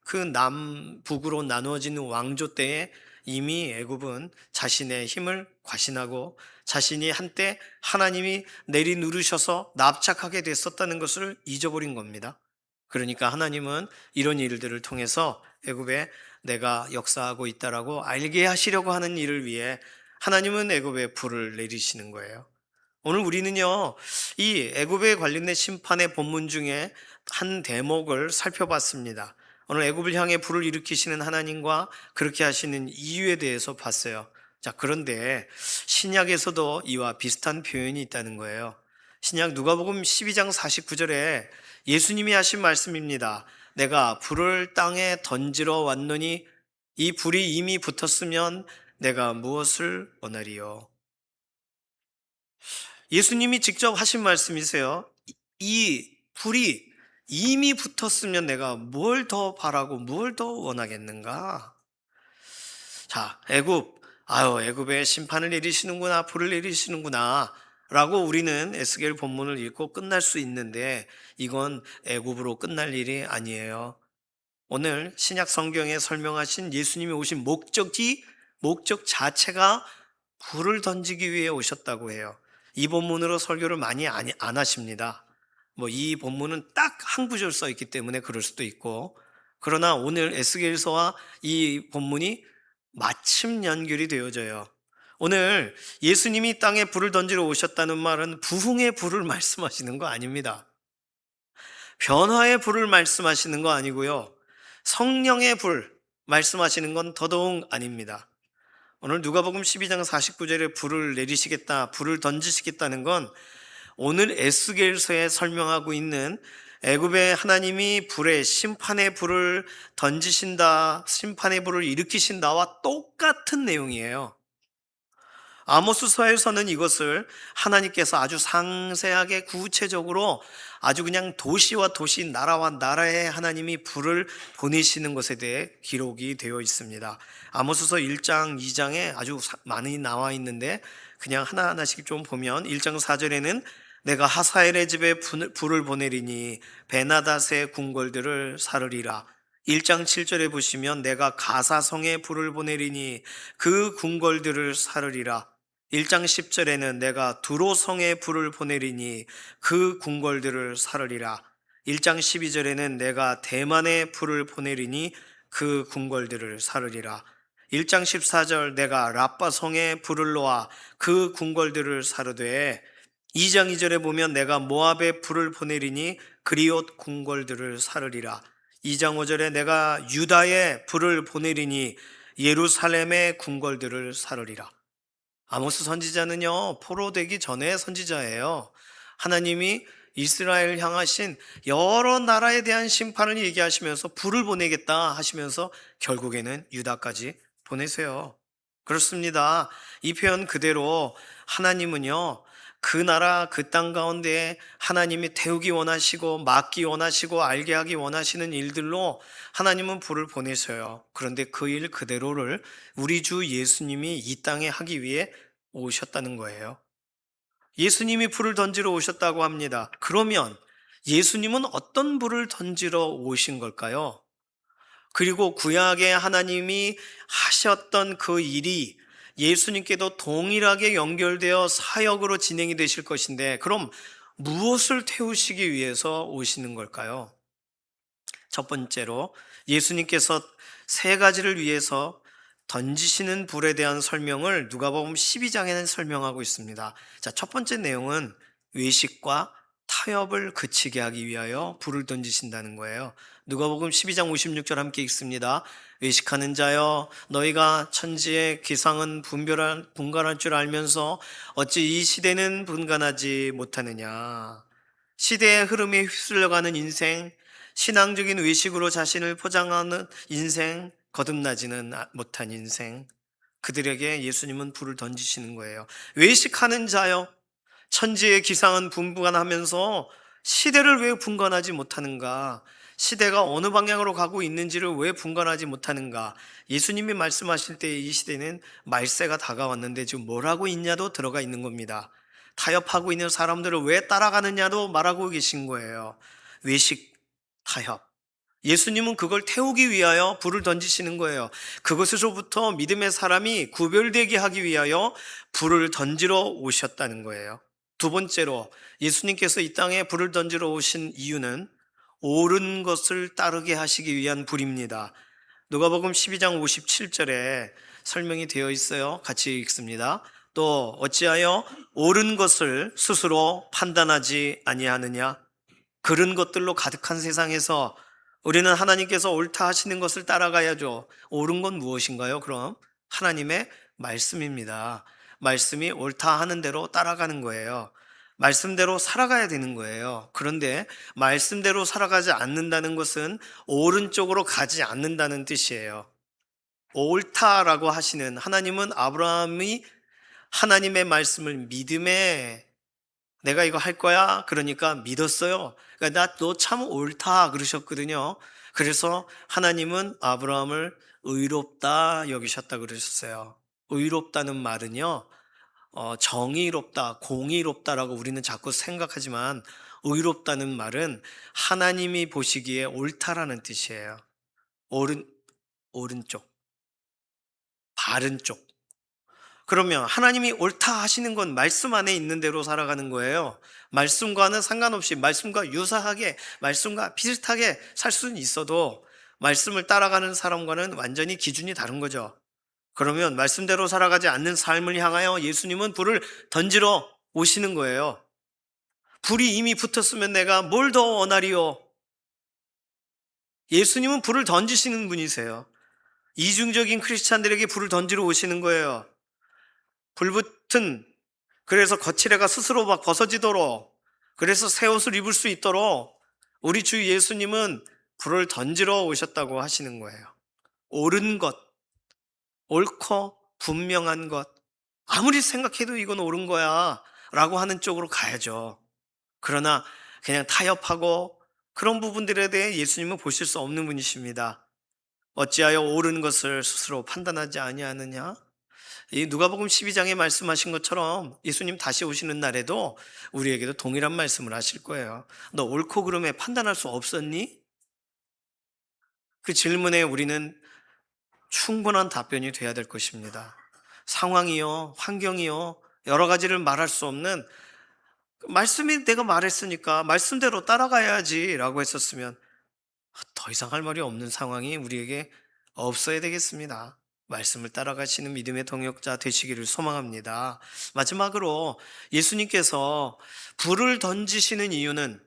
그 남북으로 나누어지는 왕조 때에 이미 애굽은 자신의 힘을 과신하고 자신이 한때 하나님이 내리누르셔서 납작하게 됐었다는 것을 잊어버린 겁니다. 그러니까 하나님은 이런 일들을 통해서 애굽에 내가 역사하고 있다라고 알게 하시려고 하는 일을 위해 하나님은 애굽에 불을 내리시는 거예요. 오늘 우리는요, 이 애굽에 관련된 심판의 본문 중에 한 대목을 살펴봤습니다. 오늘 애굽을 향해 불을 일으키시는 하나님과 그렇게 하시는 이유에 대해서 봤어요. 자, 그런데 신약에서도 이와 비슷한 표현이 있다는 거예요. 신약 누가복음 12장 49절에 예수님이 하신 말씀입니다. 내가 불을 땅에 던지러 왔노니 이 불이 이미 붙었으면 내가 무엇을 원하리요? 예수님이 직접 하신 말씀이세요. 이 불이 이미 붙었으면 내가 뭘 더 바라고 뭘 더 원하겠는가? 자, 애굽에 심판을 내리시는구나, 불을 내리시는구나 라고 우리는 에스겔 본문을 읽고 끝날 수 있는데, 이건 애굽으로 끝날 일이 아니에요. 오늘 신약 성경에 설명하신 예수님이 오신 목적 자체가 불을 던지기 위해 오셨다고 해요. 이 본문으로 설교를 많이 안 하십니다. 이 본문은 딱 한 구절 써 있기 때문에 그럴 수도 있고, 그러나 오늘 에스겔서와 이 본문이 마침 연결이 되어져요. 오늘 예수님이 땅에 불을 던지러 오셨다는 말은 부흥의 불을 말씀하시는 거 아닙니다. 변화의 불을 말씀하시는 거 아니고요. 성령의 불 말씀하시는 건 더더욱 아닙니다. 오늘 누가복음 12장 49절에 불을 내리시겠다, 불을 던지시겠다는 건 오늘 에스겔서에 설명하고 있는 애굽의 하나님이 불의 심판의 불을 던지신다, 심판의 불을 일으키신다와 똑같은 내용이에요. 아모스서에서는 이것을 하나님께서 아주 상세하게 구체적으로 아주 그냥 도시와 도시, 나라와 나라에 하나님이 불을 보내시는 것에 대해 기록이 되어 있습니다. 아모스서 1장, 2장에 아주 많이 나와 있는데 그냥 하나하나씩 좀 보면 1장 4절에는 내가 하사엘의 집에 불을 보내리니 베나닷의 궁궐들을 사르리라. 1장 7절에 보시면 내가 가사성에 불을 보내리니 그 궁궐들을 사르리라. 1장 10절에는 내가 두로성에 불을 보내리니 그 궁궐들을 사르리라. 1장 12절에는 내가 대만에 불을 보내리니 그 궁궐들을 사르리라. 1장 14절 내가 라빠성에 불을 놓아 그 궁궐들을 사르되 2장 2절에 보면 내가 모압에 불을 보내리니 그리옷 궁궐들을 사르리라. 2장 5절에 내가 유다에 불을 보내리니 예루살렘의 궁궐들을 사르리라. 아모스 선지자는요, 포로되기 전에 선지자예요. 하나님이 이스라엘 향하신 여러 나라에 대한 심판을 얘기하시면서 불을 보내겠다 하시면서 결국에는 유다까지 보내세요. 그렇습니다. 이 표현 그대로 하나님은요, 그 나라 그 땅 가운데 하나님이 태우기 원하시고 막기 원하시고 알게 하기 원하시는 일들로 하나님은 불을 보내셔요. 그런데 그 일 그대로를 우리 주 예수님이 이 땅에 하기 위해 오셨다는 거예요. 예수님이 불을 던지러 오셨다고 합니다. 그러면 예수님은 어떤 불을 던지러 오신 걸까요? 그리고 구약에 하나님이 하셨던 그 일이 예수님께도 동일하게 연결되어 사역으로 진행이 되실 것인데, 그럼 무엇을 태우시기 위해서 오시는 걸까요? 첫 번째로 예수님께서 세 가지를 위해서 던지시는 불에 대한 설명을 누가복음 12장에는 설명하고 있습니다. 자, 첫 번째 내용은 외식과 타협을 그치게 하기 위하여 불을 던지신다는 거예요. 누가복음 12장 56절 함께 읽습니다. 외식하는 자여, 너희가 천지의 기상은 분간할 줄 알면서 어찌 이 시대는 분간하지 못하느냐. 시대의 흐름에 휩쓸려가는 인생, 신앙적인 외식으로 자신을 포장하는 인생, 거듭나지는 못한 인생, 그들에게 예수님은 불을 던지시는 거예요. 외식하는 자여, 천지의 기상은 분간하면서 시대를 왜 분간하지 못하는가? 시대가 어느 방향으로 가고 있는지를 왜 분간하지 못하는가? 예수님이 말씀하실 때 이 시대는 말세가 다가왔는데 지금 뭘 하고 있냐도 들어가 있는 겁니다. 타협하고 있는 사람들을 왜 따라가느냐도 말하고 계신 거예요. 외식, 타협. 예수님은 그걸 태우기 위하여 불을 던지시는 거예요. 그것에서부터 믿음의 사람이 구별되게 하기 위하여 불을 던지러 오셨다는 거예요. 두 번째로 예수님께서 이 땅에 불을 던지러 오신 이유는 옳은 것을 따르게 하시기 위한 불입니다. 누가복음 12장 57절에 설명이 되어 있어요. 같이 읽습니다. 또 어찌하여 옳은 것을 스스로 판단하지 아니하느냐? 그런 것들로 가득한 세상에서 우리는 하나님께서 옳다 하시는 것을 따라가야죠. 옳은 건 무엇인가요? 그럼 하나님의 말씀입니다. 말씀이 옳다 하는 대로 따라가는 거예요. 말씀대로 살아가야 되는 거예요. 그런데 말씀대로 살아가지 않는다는 것은 옳은 쪽으로 가지 않는다는 뜻이에요. 옳다라고 하시는 하나님은 아브라함이 하나님의 말씀을 믿음에 내가 이거 할 거야. 그러니까 믿었어요. 그러니까 나 너 참 옳다 그러셨거든요. 그래서 하나님은 아브라함을 의롭다 여기셨다 그러셨어요. 의롭다는 말은요, 정의롭다, 공의롭다라고 우리는 자꾸 생각하지만 의롭다는 말은 하나님이 보시기에 옳다라는 뜻이에요. 오른쪽, 바른 쪽. 그러면 하나님이 옳다 하시는 건 말씀 안에 있는 대로 살아가는 거예요. 말씀과는 상관없이 말씀과 유사하게 말씀과 비슷하게 살 수는 있어도 말씀을 따라가는 사람과는 완전히 기준이 다른 거죠. 그러면 말씀대로 살아가지 않는 삶을 향하여 예수님은 불을 던지러 오시는 거예요. 불이 이미 붙었으면 내가 뭘 더 원하리요? 예수님은 불을 던지시는 분이세요. 이중적인 크리스찬들에게 불을 던지러 오시는 거예요. 불붙은, 그래서 거칠애가 스스로 막 벗어지도록, 그래서 새 옷을 입을 수 있도록 우리 주 예수님은 불을 던지러 오셨다고 하시는 거예요. 옳은 것, 옳고 분명한 것, 아무리 생각해도 이건 옳은 거야 라고 하는 쪽으로 가야죠. 그러나 그냥 타협하고 그런 부분들에 대해 예수님은 보실 수 없는 분이십니다. 어찌하여 옳은 것을 스스로 판단하지 아니하느냐? 이 누가복음 12장에 말씀하신 것처럼 예수님 다시 오시는 날에도 우리에게도 동일한 말씀을 하실 거예요. 너 옳고 그름에 판단할 수 없었니? 그 질문에 우리는 충분한 답변이 돼야 될 것입니다. 상황이요, 환경이요, 여러 가지를 말할 수 없는, 말씀이 내가 말했으니까 말씀대로 따라가야지 라고 했었으면 더 이상 할 말이 없는 상황이 우리에게 없어야 되겠습니다. 말씀을 따라가시는 믿음의 동역자 되시기를 소망합니다. 마지막으로 예수님께서 불을 던지시는 이유는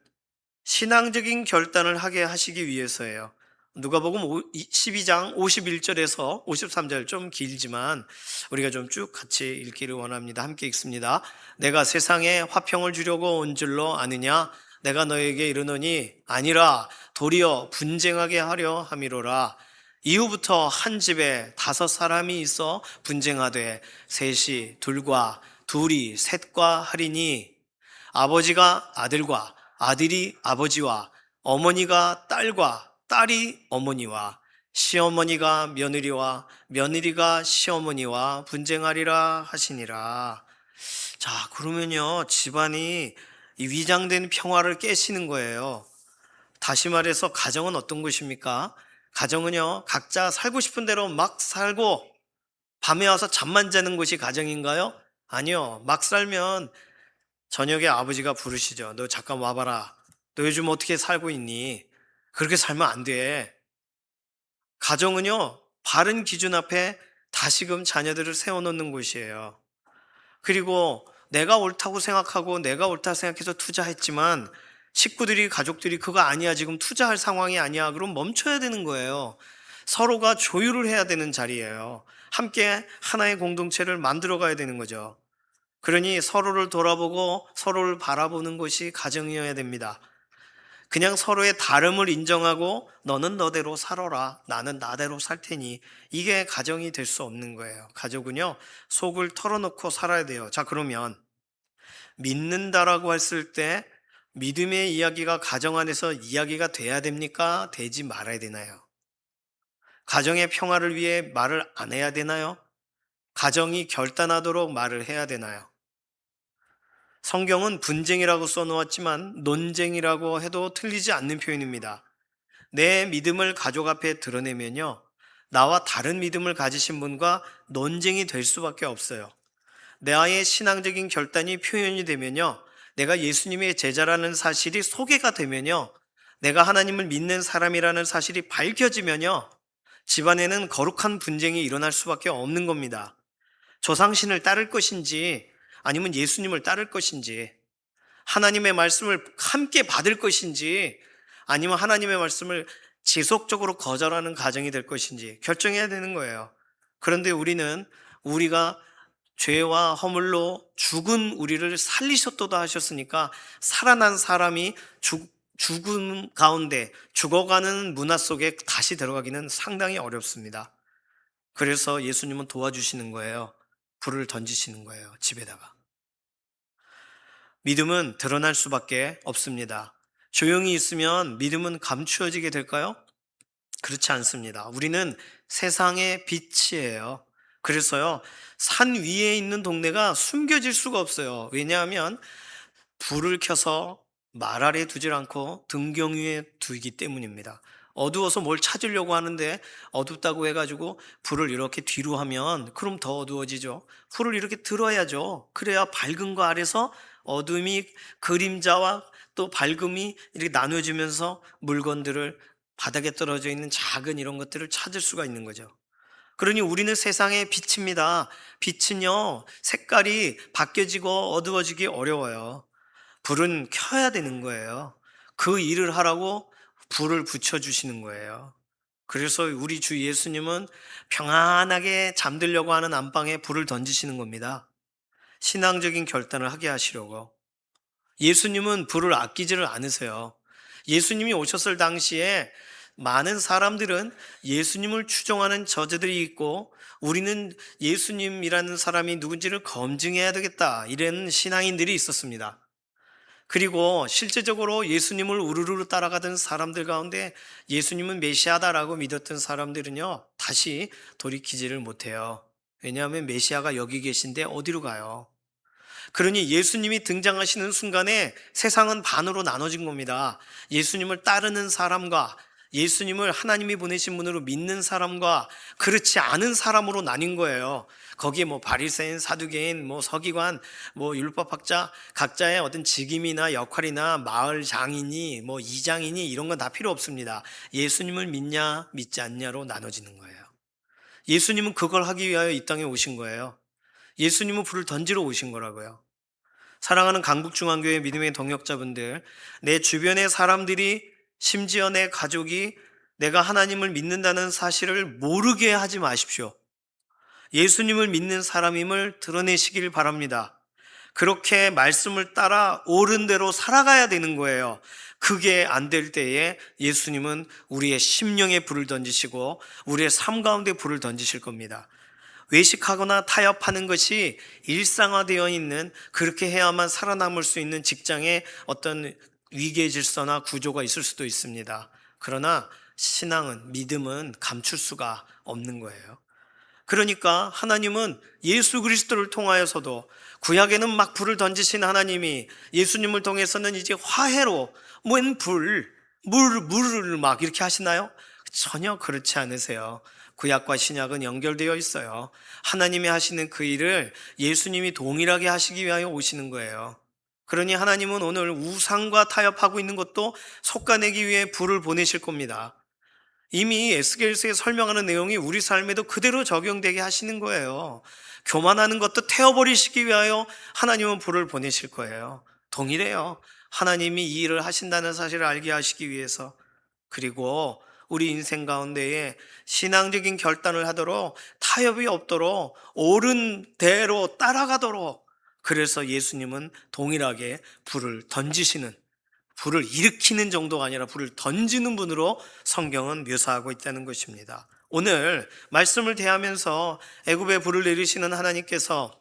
신앙적인 결단을 하게 하시기 위해서예요. 누가복음 12장 51절에서 53절, 좀 길지만 우리가 좀 쭉 같이 읽기를 원합니다. 함께 읽습니다. 내가 세상에 화평을 주려고 온 줄로 아느냐? 내가 너에게 이르노니 아니라 도리어 분쟁하게 하려 함이로라. 이후부터 한 집에 5사람이 있어 분쟁하되 셋이 둘과 둘이 셋과 하리니 아버지가 아들과 아들이 아버지와 어머니가 딸과 딸이 어머니와 시어머니가 며느리와 며느리가 시어머니와 분쟁하리라 하시니라. 자, 그러면요, 집안이 이 위장된 평화를 깨시는 거예요. 다시 말해서 가정은 어떤 것입니까? 가정은요, 각자 살고 싶은 대로 막 살고 밤에 와서 잠만 자는 것이 가정인가요? 아니요. 막 살면 저녁에 아버지가 부르시죠. 너 잠깐 와봐라. 너 요즘 어떻게 살고 있니? 그렇게 살면 안 돼. 가정은요, 바른 기준 앞에 다시금 자녀들을 세워놓는 곳이에요. 그리고 내가 옳다고 생각하고 내가 옳다 생각해서 투자했지만 식구들이, 가족들이 그거 아니야, 지금 투자할 상황이 아니야, 그럼 멈춰야 되는 거예요. 서로가 조율을 해야 되는 자리예요. 함께 하나의 공동체를 만들어 가야 되는 거죠. 그러니 서로를 돌아보고 서로를 바라보는 것이 가정이어야 됩니다. 그냥 서로의 다름을 인정하고 너는 너대로 살아라, 나는 나대로 살 테니, 이게 가정이 될 수 없는 거예요. 가족은요, 속을 털어놓고 살아야 돼요. 자, 그러면 믿는다라고 했을 때 믿음의 이야기가 가정 안에서 이야기가 돼야 됩니까? 되지 말아야 되나요? 가정의 평화를 위해 말을 안 해야 되나요? 가정이 결단하도록 말을 해야 되나요? 성경은 분쟁이라고 써놓았지만 논쟁이라고 해도 틀리지 않는 표현입니다. 내 믿음을 가족 앞에 드러내면요, 나와 다른 믿음을 가지신 분과 논쟁이 될 수밖에 없어요. 나의 신앙적인 결단이 표현이 되면요, 내가 예수님의 제자라는 사실이 소개가 되면요, 내가 하나님을 믿는 사람이라는 사실이 밝혀지면요, 집안에는 거룩한 분쟁이 일어날 수밖에 없는 겁니다. 조상신을 따를 것인지 아니면 예수님을 따를 것인지, 하나님의 말씀을 함께 받을 것인지 아니면 하나님의 말씀을 지속적으로 거절하는 가정이 될 것인지 결정해야 되는 거예요. 그런데 우리가 죄와 허물로 죽은 우리를 살리셨도다 하셨으니까 살아난 사람이 죽음 가운데 죽어가는 문화 속에 다시 들어가기는 상당히 어렵습니다. 그래서 예수님은 도와주시는 거예요. 불을 던지시는 거예요, 집에다가. 믿음은 드러날 수밖에 없습니다. 조용히 있으면 믿음은 감추어지게 될까요? 그렇지 않습니다. 우리는 세상의 빛이에요. 그래서요, 산 위에 있는 동네가 숨겨질 수가 없어요. 왜냐하면 불을 켜서 말 아래 두질 않고 등경 위에 두기 때문입니다. 어두워서 뭘 찾으려고 하는데 어둡다고 해가지고 불을 이렇게 뒤로 하면 그럼 더 어두워지죠. 불을 이렇게 들어야죠. 그래야 밝은 거 아래서 어둠이, 그림자와 또 밝음이 이렇게 나눠지면서 물건들을, 바닥에 떨어져 있는 작은 이런 것들을 찾을 수가 있는 거죠. 그러니 우리는 세상의 빛입니다. 빛은요, 색깔이 바뀌어지고 어두워지기 어려워요. 불은 켜야 되는 거예요. 그 일을 하라고 불을 붙여주시는 거예요. 그래서 우리 주 예수님은 평안하게 잠들려고 하는 안방에 불을 던지시는 겁니다. 신앙적인 결단을 하게 하시려고. 예수님은 불을 아끼지를 않으세요. 예수님이 오셨을 당시에 많은 사람들은 예수님을 추종하는 저자들이 있고, 우리는 예수님이라는 사람이 누군지를 검증해야 되겠다, 이런 신앙인들이 있었습니다. 그리고 실제적으로 예수님을 우르르 따라가던 사람들 가운데 예수님은 메시아다라고 믿었던 사람들은요, 다시 돌이키지를 못해요. 왜냐하면 메시아가 여기 계신데 어디로 가요? 그러니 예수님이 등장하시는 순간에 세상은 반으로 나눠진 겁니다. 예수님을 따르는 사람과, 예수님을 하나님이 보내신 분으로 믿는 사람과, 그렇지 않은 사람으로 나뉜 거예요. 거기에 뭐 바리새인, 사두개인, 뭐 서기관, 뭐 율법학자, 각자의 어떤 직임이나 역할이나 마을 장인이, 뭐 이장이니 이런 건 다 필요 없습니다. 예수님을 믿냐 믿지 않냐로 나눠지는 거예요. 예수님은 그걸 하기 위하여 이 땅에 오신 거예요. 예수님은 불을 던지러 오신 거라고요. 사랑하는 강북중앙교회 믿음의 동역자분들, 내 주변의 사람들이, 심지어 내 가족이 내가 하나님을 믿는다는 사실을 모르게 하지 마십시오. 예수님을 믿는 사람임을 드러내시길 바랍니다. 그렇게 말씀을 따라 옳은 대로 살아가야 되는 거예요. 그게 안 될 때에 예수님은 우리의 심령에 불을 던지시고 우리의 삶 가운데 불을 던지실 겁니다. 외식하거나 타협하는 것이 일상화되어 있는, 그렇게 해야만 살아남을 수 있는 직장에 어떤 위계 질서나 구조가 있을 수도 있습니다. 그러나 신앙은, 믿음은 감출 수가 없는 거예요. 그러니까 하나님은 예수 그리스도를 통하여서도, 구약에는 막 불을 던지신 하나님이 예수님을 통해서는 이제 화해로, 물을 막 이렇게 하시나요? 전혀 그렇지 않으세요. 구약과 신약은 연결되어 있어요. 하나님이 하시는 그 일을 예수님이 동일하게 하시기 위하여 오시는 거예요. 그러니 하나님은 오늘 우상과 타협하고 있는 것도 솎아내기 위해 불을 보내실 겁니다. 이미 에스겔서에 설명하는 내용이 우리 삶에도 그대로 적용되게 하시는 거예요. 교만하는 것도 태워버리시기 위하여 하나님은 불을 보내실 거예요. 동일해요. 하나님이 이 일을 하신다는 사실을 알게 하시기 위해서. 그리고 우리 인생 가운데에 신앙적인 결단을 하도록, 타협이 없도록, 옳은 대로 따라가도록, 그래서 예수님은 동일하게 불을 던지시는, 불을 일으키는 정도가 아니라 불을 던지는 분으로 성경은 묘사하고 있다는 것입니다. 오늘 말씀을 대하면서 애굽에 불을 내리시는 하나님께서,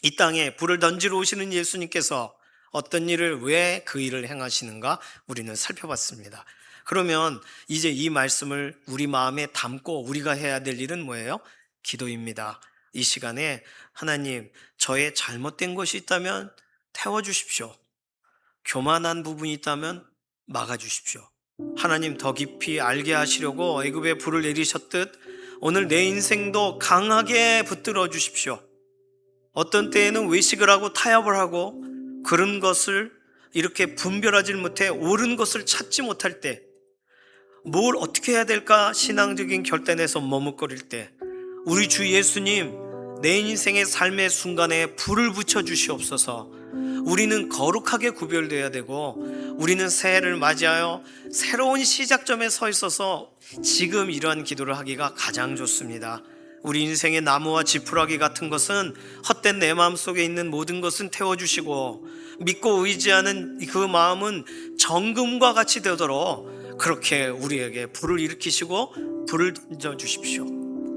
이 땅에 불을 던지러 오시는 예수님께서 어떤 일을, 왜 그 일을 행하시는가 우리는 살펴봤습니다. 그러면 이제 이 말씀을 우리 마음에 담고 우리가 해야 될 일은 뭐예요? 기도입니다. 이 시간에 하나님, 저의 잘못된 것이 있다면 태워주십시오. 교만한 부분이 있다면 막아주십시오. 하나님, 더 깊이 알게 하시려고 애굽에 불을 내리셨듯 오늘 내 인생도 강하게 붙들어 주십시오. 어떤 때에는 외식을 하고 타협을 하고 그런 것을 이렇게 분별하지 못해 옳은 것을 찾지 못할 때, 뭘 어떻게 해야 될까 신앙적인 결단에서 머뭇거릴 때, 우리 주 예수님, 내 인생의 삶의 순간에 불을 붙여 주시옵소서. 우리는 거룩하게 구별되어야 되고, 우리는 새해를 맞이하여 새로운 시작점에 서 있어서 지금 이러한 기도를 하기가 가장 좋습니다. 우리 인생의 나무와 지푸라기 같은 것은, 헛된 내 마음속에 있는 모든 것은 태워주시고, 믿고 의지하는 그 마음은 정금과 같이 되도록 그렇게 우리에게 불을 일으키시고 불을 던져주십시오.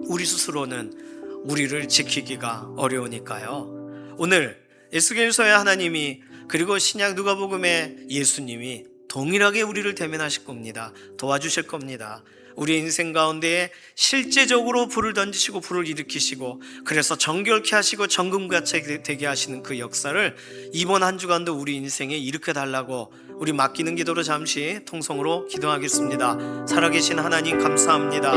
우리 스스로는 우리를 지키기가 어려우니까요. 오늘 에스겔서의 하나님이, 그리고 신약 누가복음의 예수님이 동일하게 우리를 대면하실 겁니다. 도와주실 겁니다. 우리 인생 가운데에 실제적으로 불을 던지시고 불을 일으키시고, 그래서 정결케 하시고 정금같이 되게 하시는 그 역사를 이번 한 주간도 우리 인생에 일으켜 달라고 우리 맡기는 기도로 잠시 통성으로 기도하겠습니다. 살아계신 하나님 감사합니다.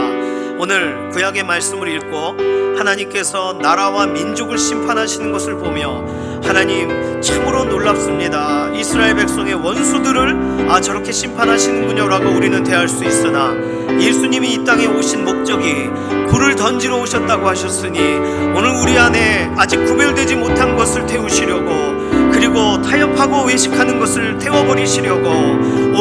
오늘 구약의 말씀을 읽고 하나님께서 나라와 민족을 심판하시는 것을 보며 하나님 참으로 놀랍습니다. 이스라엘 백성의 원수들을 저렇게 심판하시는군요 라고 우리는 대할 수 있으나 예수님이 이 땅에 오신 목적이 불을 던지러 오셨다고 하셨으니 오늘 우리 안에 아직 구별되지 못한 것을 태우시려고, 그리고 타협하고 외식하는 것을 태워버리시려고,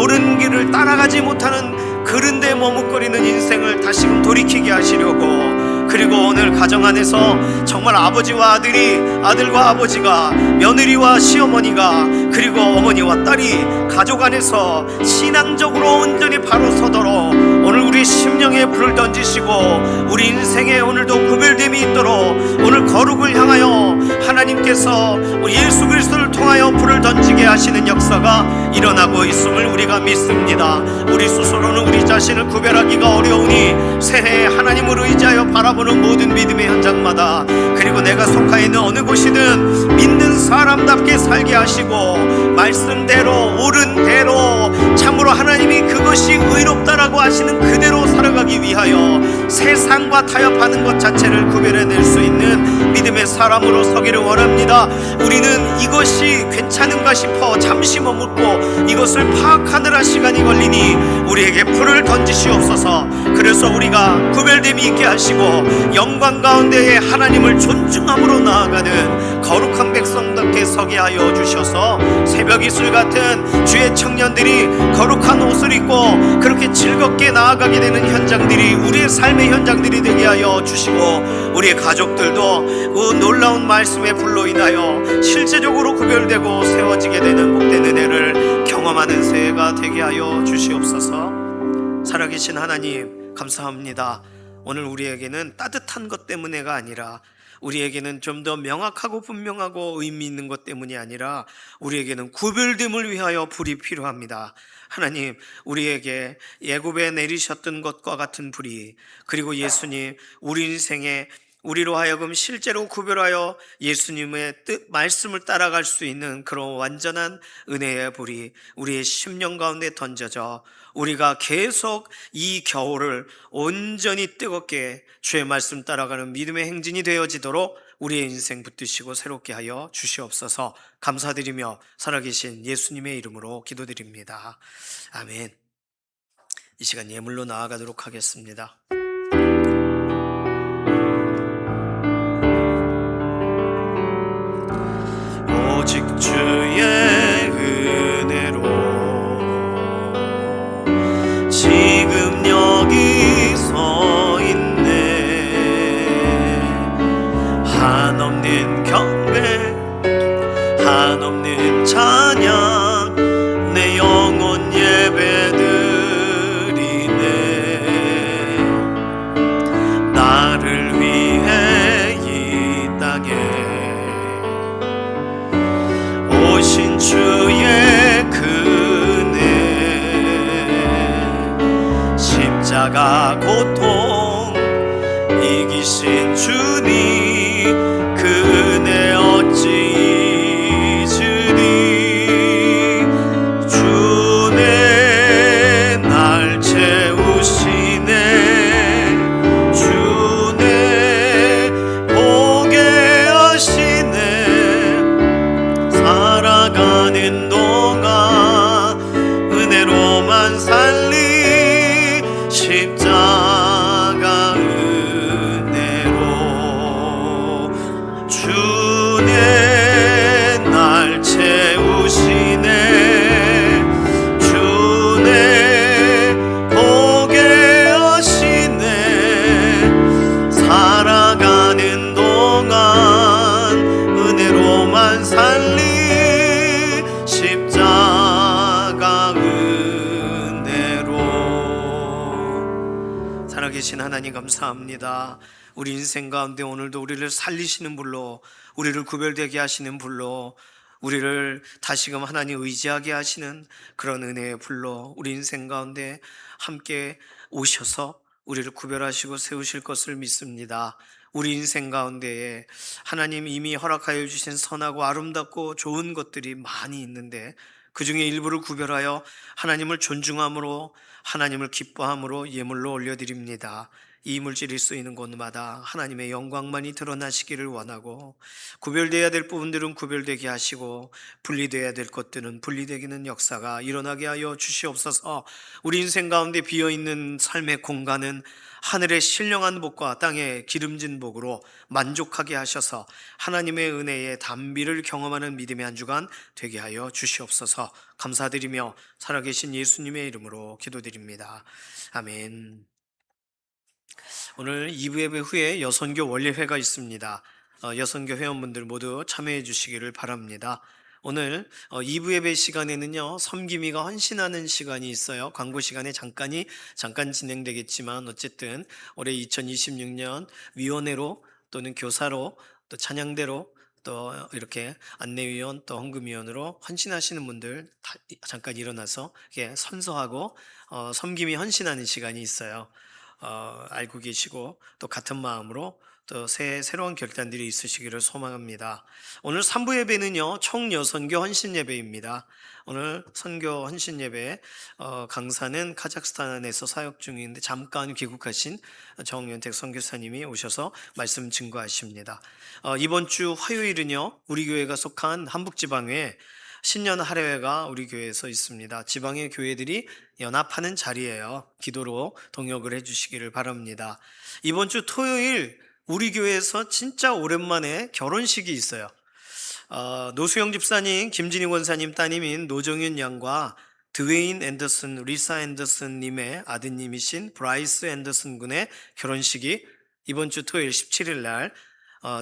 옳은 길을 따라가지 못하는 그런 데 머뭇거리는 인생을 다시금 돌이키게 하시려고, 그리고 오늘 가정 안에서 정말 아버지와 아들이, 아들과 아버지가, 며느리와 시어머니가, 그리고 어머니와 딸이 가족 안에서 신앙적으로 온전히 바로 서도록 오늘 우리 심령에 불을 던지시고 우리 인생에 오늘도 구별됨이 있도록 오늘 거룩을 향하여 하나님께서 우리 예수 그리스도를 통하여 불을 던지게 하시는 역사가 일어나고 있음을 우리가 믿습니다. 우리 스스로는 우리 자신을 구별하기가 어려우니 새해에 하나님을 의지하여 바라보는 모든 믿음의 현장마다, 그리고 내가 속하 있는 어느 곳이든 믿는 사람답게 살게 하시고 말씀대로 옳은 대로 참으로 하나님이 그것이 의롭다라고 하시는 그대로 살아가기 위하여 세상과 타협하는 것 자체를 구별해낼 수 있는 믿음의 사람으로 서기를 원합니다. 우리는 이것이 괜찮은가 싶어 잠시 머뭇고 이것을 파악하느라 시간이 걸리니 우리에게 불을 던지시옵소서. 그래서 우리가 구별됨이 있게 하시고 영광 가운데에 하나님을 존중함으로 나아가는 거룩한 백성답게 서게 하여 주셔서 새벽 이슬 같은 주의 청년들이 거룩한 옷을 입고 그렇게 즐겁게 나아가게 되는 현장들이 우리의 삶의 현장들이 되게 하여 주시고, 우리의 가족들도 그 놀라운 말씀의 불로 인하여 실제적으로 구별되고 세워지게 되는 복된 은혜를 경험하는 새해가 되게 하여 주시옵소서. 살아계신 하나님 감사합니다. 오늘 우리에게는 따뜻한 것 때문에가 아니라, 우리에게는 좀 더 명확하고 분명하고 의미 있는 것 때문이 아니라 우리에게는 구별됨을 위하여 불이 필요합니다. 하나님, 우리에게 애굽에 내리셨던 것과 같은 불이, 그리고 예수님 우리 인생에 우리로 하여금 실제로 구별하여 예수님의 뜻 말씀을 따라갈 수 있는 그런 완전한 은혜의 불이 우리의 심령 가운데 던져져 우리가 계속 이 겨울을 온전히 뜨겁게 주의 말씀 따라가는 믿음의 행진이 되어지도록 우리의 인생 붙드시고 새롭게 하여 주시옵소서. 감사드리며 살아계신 예수님의 이름으로 기도드립니다. 아멘. 이 시간 예물로 나아가도록 하겠습니다. 오직 주의 은혜로 지금 여기 서 있네. 한없는 경배, 한없는 찬양, 내 영혼 예배드리네. 나를 위해 이 땅에 오신 주의 그네, 십자가 고통 이기신 주님, 그 은혜 어찌 잊으리. 주네 날 채우시네, 주네 보게 하시네. 살아가는 동안 은혜로만 살리, 십자가 은혜로. 주네 날 채우시네, 주네 보게 하시네. 살아가는 동안 은혜로만 살리, 십자가 은혜로. 살아계신 하나님 감사합니다. 우리 인생 가운데 오늘도 우리를 살리시는 불로, 우리를 구별되게 하시는 불로, 우리를 다시금 하나님 의지하게 하시는 그런 은혜의 불로 우리 인생 가운데 함께 오셔서 우리를 구별하시고 세우실 것을 믿습니다. 우리 인생 가운데에 하나님 이미 허락하여 주신 선하고 아름답고 좋은 것들이 많이 있는데 그 중에 일부를 구별하여 하나님을 존중함으로 하나님을 기뻐함으로 예물로 올려드립니다. 이 물질이 쓰이는 곳마다 하나님의 영광만이 드러나시기를 원하고, 구별되어야 될 부분들은 구별되게 하시고 분리되어야 될 것들은 분리되기는 역사가 일어나게 하여 주시옵소서. 우리 인생 가운데 비어있는 삶의 공간은 하늘의 신령한 복과 땅의 기름진 복으로 만족하게 하셔서 하나님의 은혜의 단비를 경험하는 믿음의 한 주간 되게 하여 주시옵소서. 감사드리며 살아계신 예수님의 이름으로 기도드립니다. 아멘. 오늘 2부 예배 후에 여선교 원례회가 있습니다. 여선교 회원분들 모두 참여해 주시기를 바랍니다. 오늘 2부 예배 시간에는요, 섬김이가 헌신하는 시간이 있어요. 광고 시간에 잠깐 진행되겠지만 어쨌든 올해 2026년 위원회로 또는 교사로 또 찬양대로 또 이렇게 안내위원 또 헌금위원으로 헌신하시는 분들 다 잠깐 일어나서 선서하고 섬김이 헌신하는 시간이 있어요. 알고 계시고 또 같은 마음으로 또 새로운 결단들이 있으시기를 소망합니다. 오늘 3부 예배는요, 총여선교 헌신 예배입니다. 오늘 선교 헌신 예배 강사는 카자흐스탄에서 사역 중인데 잠깐 귀국하신 정윤택 선교사님이 오셔서 말씀 증거하십니다. 이번 주 화요일은요, 우리 교회가 속한 한북지방에 신년 할애회가 우리 교회에서 있습니다. 지방의 교회들이 연합하는 자리예요. 기도로 동역을 해주시기를 바랍니다. 이번 주 토요일 우리 교회에서 진짜 오랜만에 결혼식이 있어요. 노수영 집사님, 김진희 권사님 따님인 노정윤 양과 드웨인 앤더슨, 리사 앤더슨 님의 아드님이신 브라이스 앤더슨 군의 결혼식이 이번 주 토요일 17일 날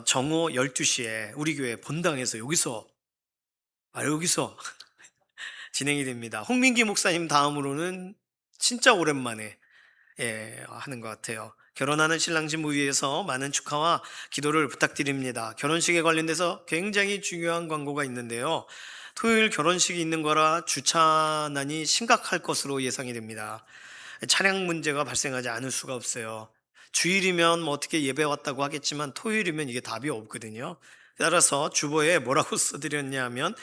정오 12시에 우리 교회 본당에서 여기서 진행이 됩니다. 홍민기 목사님 다음으로는 진짜 오랜만에 하는 것 같아요. 결혼하는 신랑 신부 위해서 많은 축하와 기도를 부탁드립니다. 결혼식에 관련돼서 굉장히 중요한 광고가 있는데요, 토요일 결혼식이 있는 거라 주차난이 심각할 것으로 예상이 됩니다. 차량 문제가 발생하지 않을 수가 없어요. 주일이면 뭐 어떻게 예배 왔다고 하겠지만 토요일이면 이게 답이 없거든요. 따라서 주보에 뭐라고 써드렸냐 하면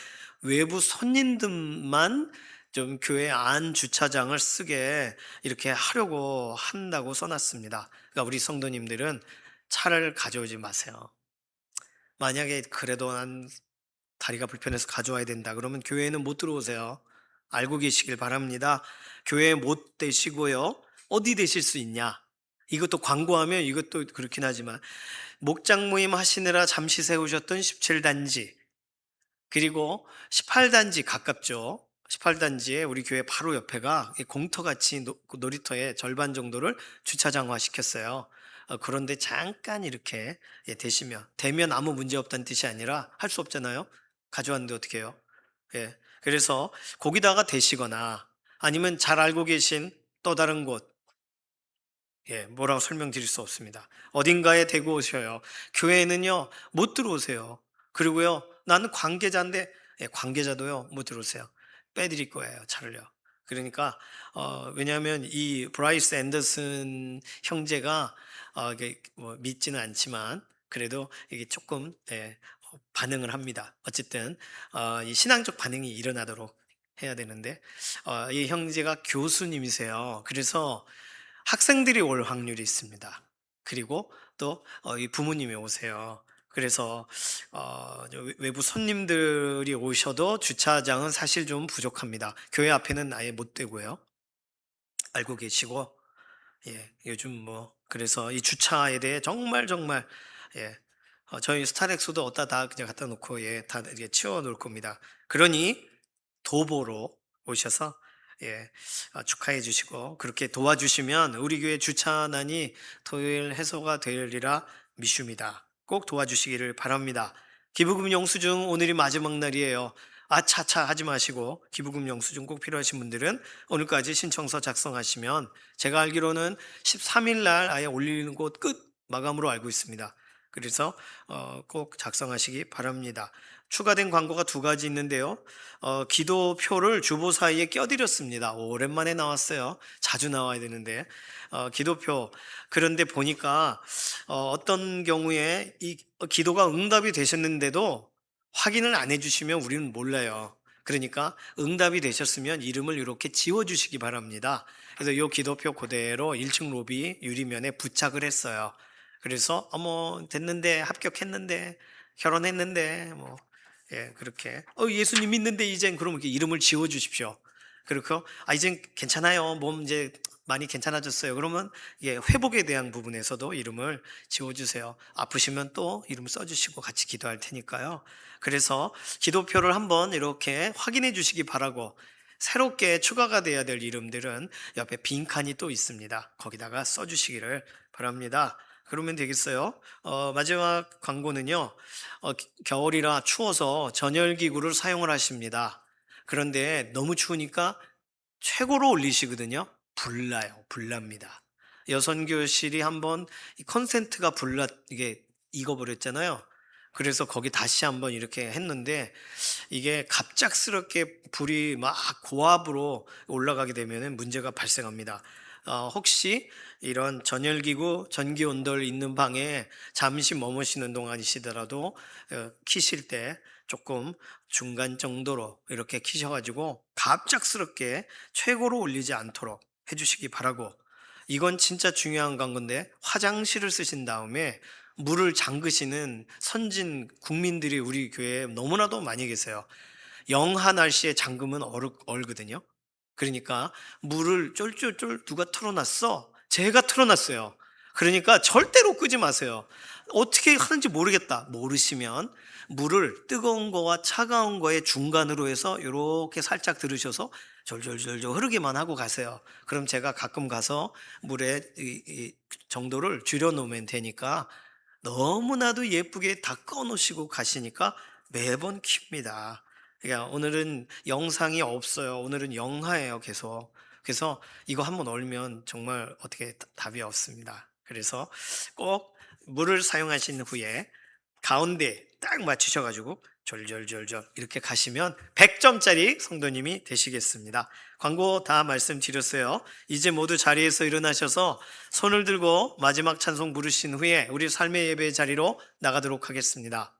외부 손님들만 좀 교회 안 주차장을 쓰게 이렇게 하려고 한다고 써놨습니다. 그러니까 우리 성도님들은 차를 가져오지 마세요. 만약에 그래도 난 다리가 불편해서 가져와야 된다 그러면 교회에는 못 들어오세요. 알고 계시길 바랍니다. 교회에 못 되시고요, 어디 되실 수 있냐, 이것도 광고하면 이것도 그렇긴 하지만 목장 모임 하시느라 잠시 세우셨던 17단지 그리고 18단지 가깝죠. 18단지에 우리 교회 바로 옆에가 공터같이 놀이터의 절반 정도를 주차장화 시켰어요. 그런데 잠깐 이렇게 되면 아무 문제 없다는 뜻이 아니라 할 수 없잖아요. 가져왔는데 어떻게 해요? 그래서 거기다가 대시거나 아니면 잘 알고 계신 또 다른 곳, 뭐라고 설명드릴 수 없습니다. 어딘가에 대고 오셔요. 교회에는요, 못 들어오세요. 그리고요, 나는 관계자인데, 관계자도요, 못 들어오세요. 빼드릴 거예요, 차를요. 그러니까, 왜냐하면 이 브라이스 앤더슨 형제가, 이게 뭐 믿지는 않지만, 그래도 이게 조금, 반응을 합니다. 어쨌든, 이 신앙적 반응이 일어나도록 해야 되는데, 이 형제가 교수님이세요. 그래서 학생들이 올 확률이 있습니다. 그리고 또 이 부모님이 오세요. 그래서 외부 손님들이 오셔도 주차장은 사실 좀 부족합니다. 교회 앞에는 아예 못 되고요. 알고 계시고, 요즘 뭐 그래서 이 주차에 대해 정말 예, 저희 스타렉스도 어디다 다 그냥 갖다 놓고 다 이렇게 치워 놓을 겁니다. 그러니 도보로 오셔서 축하해 주시고 그렇게 도와주시면 우리 교회 주차난이 토요일 해소가 되리라 믿습니다. 꼭 도와주시기를 바랍니다. 기부금 영수증 오늘이 마지막 날이에요. 차차 하지 마시고 기부금 영수증 꼭 필요하신 분들은 오늘까지 신청서 작성하시면, 제가 알기로는 13일 날 아예 올리는 곳 끝 마감으로 알고 있습니다. 그래서 꼭 작성하시기 바랍니다. 추가된 광고가 두 가지 있는데요, 기도표를 주보 사이에 껴드렸습니다. 오랜만에 나왔어요. 자주 나와야 되는데 기도표. 그런데 보니까 어떤 경우에 이 기도가 응답이 되셨는데도 확인을 안 해주시면 우리는 몰라요. 그러니까 응답이 되셨으면 이름을 이렇게 지워주시기 바랍니다. 그래서 이 기도표 그대로 1층 로비 유리면에 부착을 했어요. 그래서 어머 됐는데, 합격했는데, 결혼했는데, 뭐 그렇게 예수님 믿는데 이젠 그럼 이렇게 이름을 지워주십시오. 그렇고 이젠 괜찮아요, 몸 이제 많이 괜찮아졌어요. 그러면 회복에 대한 부분에서도 이름을 지워주세요. 아프시면 또 이름 써주시고 같이 기도할 테니까요. 그래서 기도표를 한번 이렇게 확인해 주시기 바라고, 새롭게 추가가 돼야 될 이름들은 옆에 빈칸이 또 있습니다. 거기다가 써주시기를 바랍니다. 그러면 되겠어요. 마지막 광고는요. 겨울이라 추워서 전열기구를 사용을 하십니다. 그런데 너무 추우니까 최고로 올리시거든요. 불납니다. 여선교실이 한번 이 컨센트가 이게 익어버렸잖아요. 그래서 거기 다시 한번 이렇게 했는데 이게 갑작스럽게 불이 막 고압으로 올라가게 되면 문제가 발생합니다. 혹시 이런 전열기구, 전기온돌 있는 방에 잠시 머무시는 동안이시더라도 키실 때 조금 중간 정도로 이렇게 키셔가지고 갑작스럽게 최고로 올리지 않도록 해주시기 바라고, 이건 진짜 중요한 건데 화장실을 쓰신 다음에 물을 잠그시는 선진 국민들이 우리 교회에 너무나도 많이 계세요. 영하 날씨에 잠그면 얼거든요. 그러니까 물을 쫄쫄쫄 누가 틀어놨어? 제가 틀어놨어요. 그러니까 절대로 끄지 마세요. 어떻게 하는지 모르겠다. 모르시면 물을 뜨거운 거와 차가운 거의 중간으로 해서 이렇게 살짝 들으셔서 졸졸졸졸 흐르기만 하고 가세요. 그럼 제가 가끔 가서 물의 이 정도를 줄여 놓으면 되니까, 너무나도 예쁘게 다 꺼놓으시고 가시니까 매번 킵니다. 그러니까 오늘은 영상이 없어요. 오늘은 영화예요, 계속. 그래서 이거 한번 얼면 정말 어떻게 답이 없습니다. 그래서 꼭 물을 사용하신 후에 가운데 딱 맞추셔가지고 졸졸졸졸 이렇게 가시면 100점짜리 성도님이 되시겠습니다. 광고 다 말씀드렸어요. 이제 모두 자리에서 일어나셔서 손을 들고 마지막 찬송 부르신 후에 우리 삶의 예배 자리로 나가도록 하겠습니다.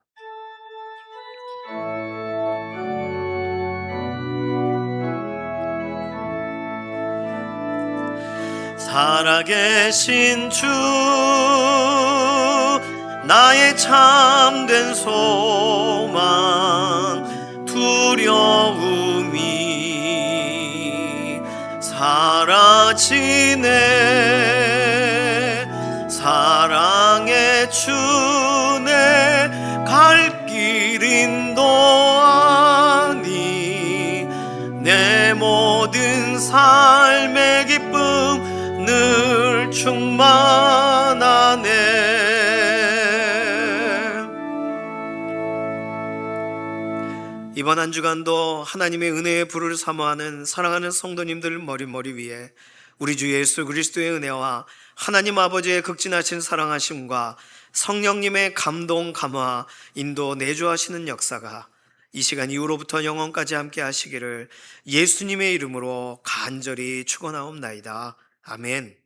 살아계신 주, 나의 참된 소망, 두려움이 사라지네. 사랑의 주내 갈 길 인도하니, 내 모든 삶의 기쁨 늘 충만하네. 이번 한 주간도 하나님의 은혜의 불을 사모하는 사랑하는 성도님들 머리 위에 우리 주 예수 그리스도의 은혜와 하나님 아버지의 극진하신 사랑하심과 성령님의 감동, 감화, 인도, 내주하시는 역사가 이 시간 이후로부터 영원까지 함께 하시기를 예수님의 이름으로 간절히 축원하옵나이다. 아멘.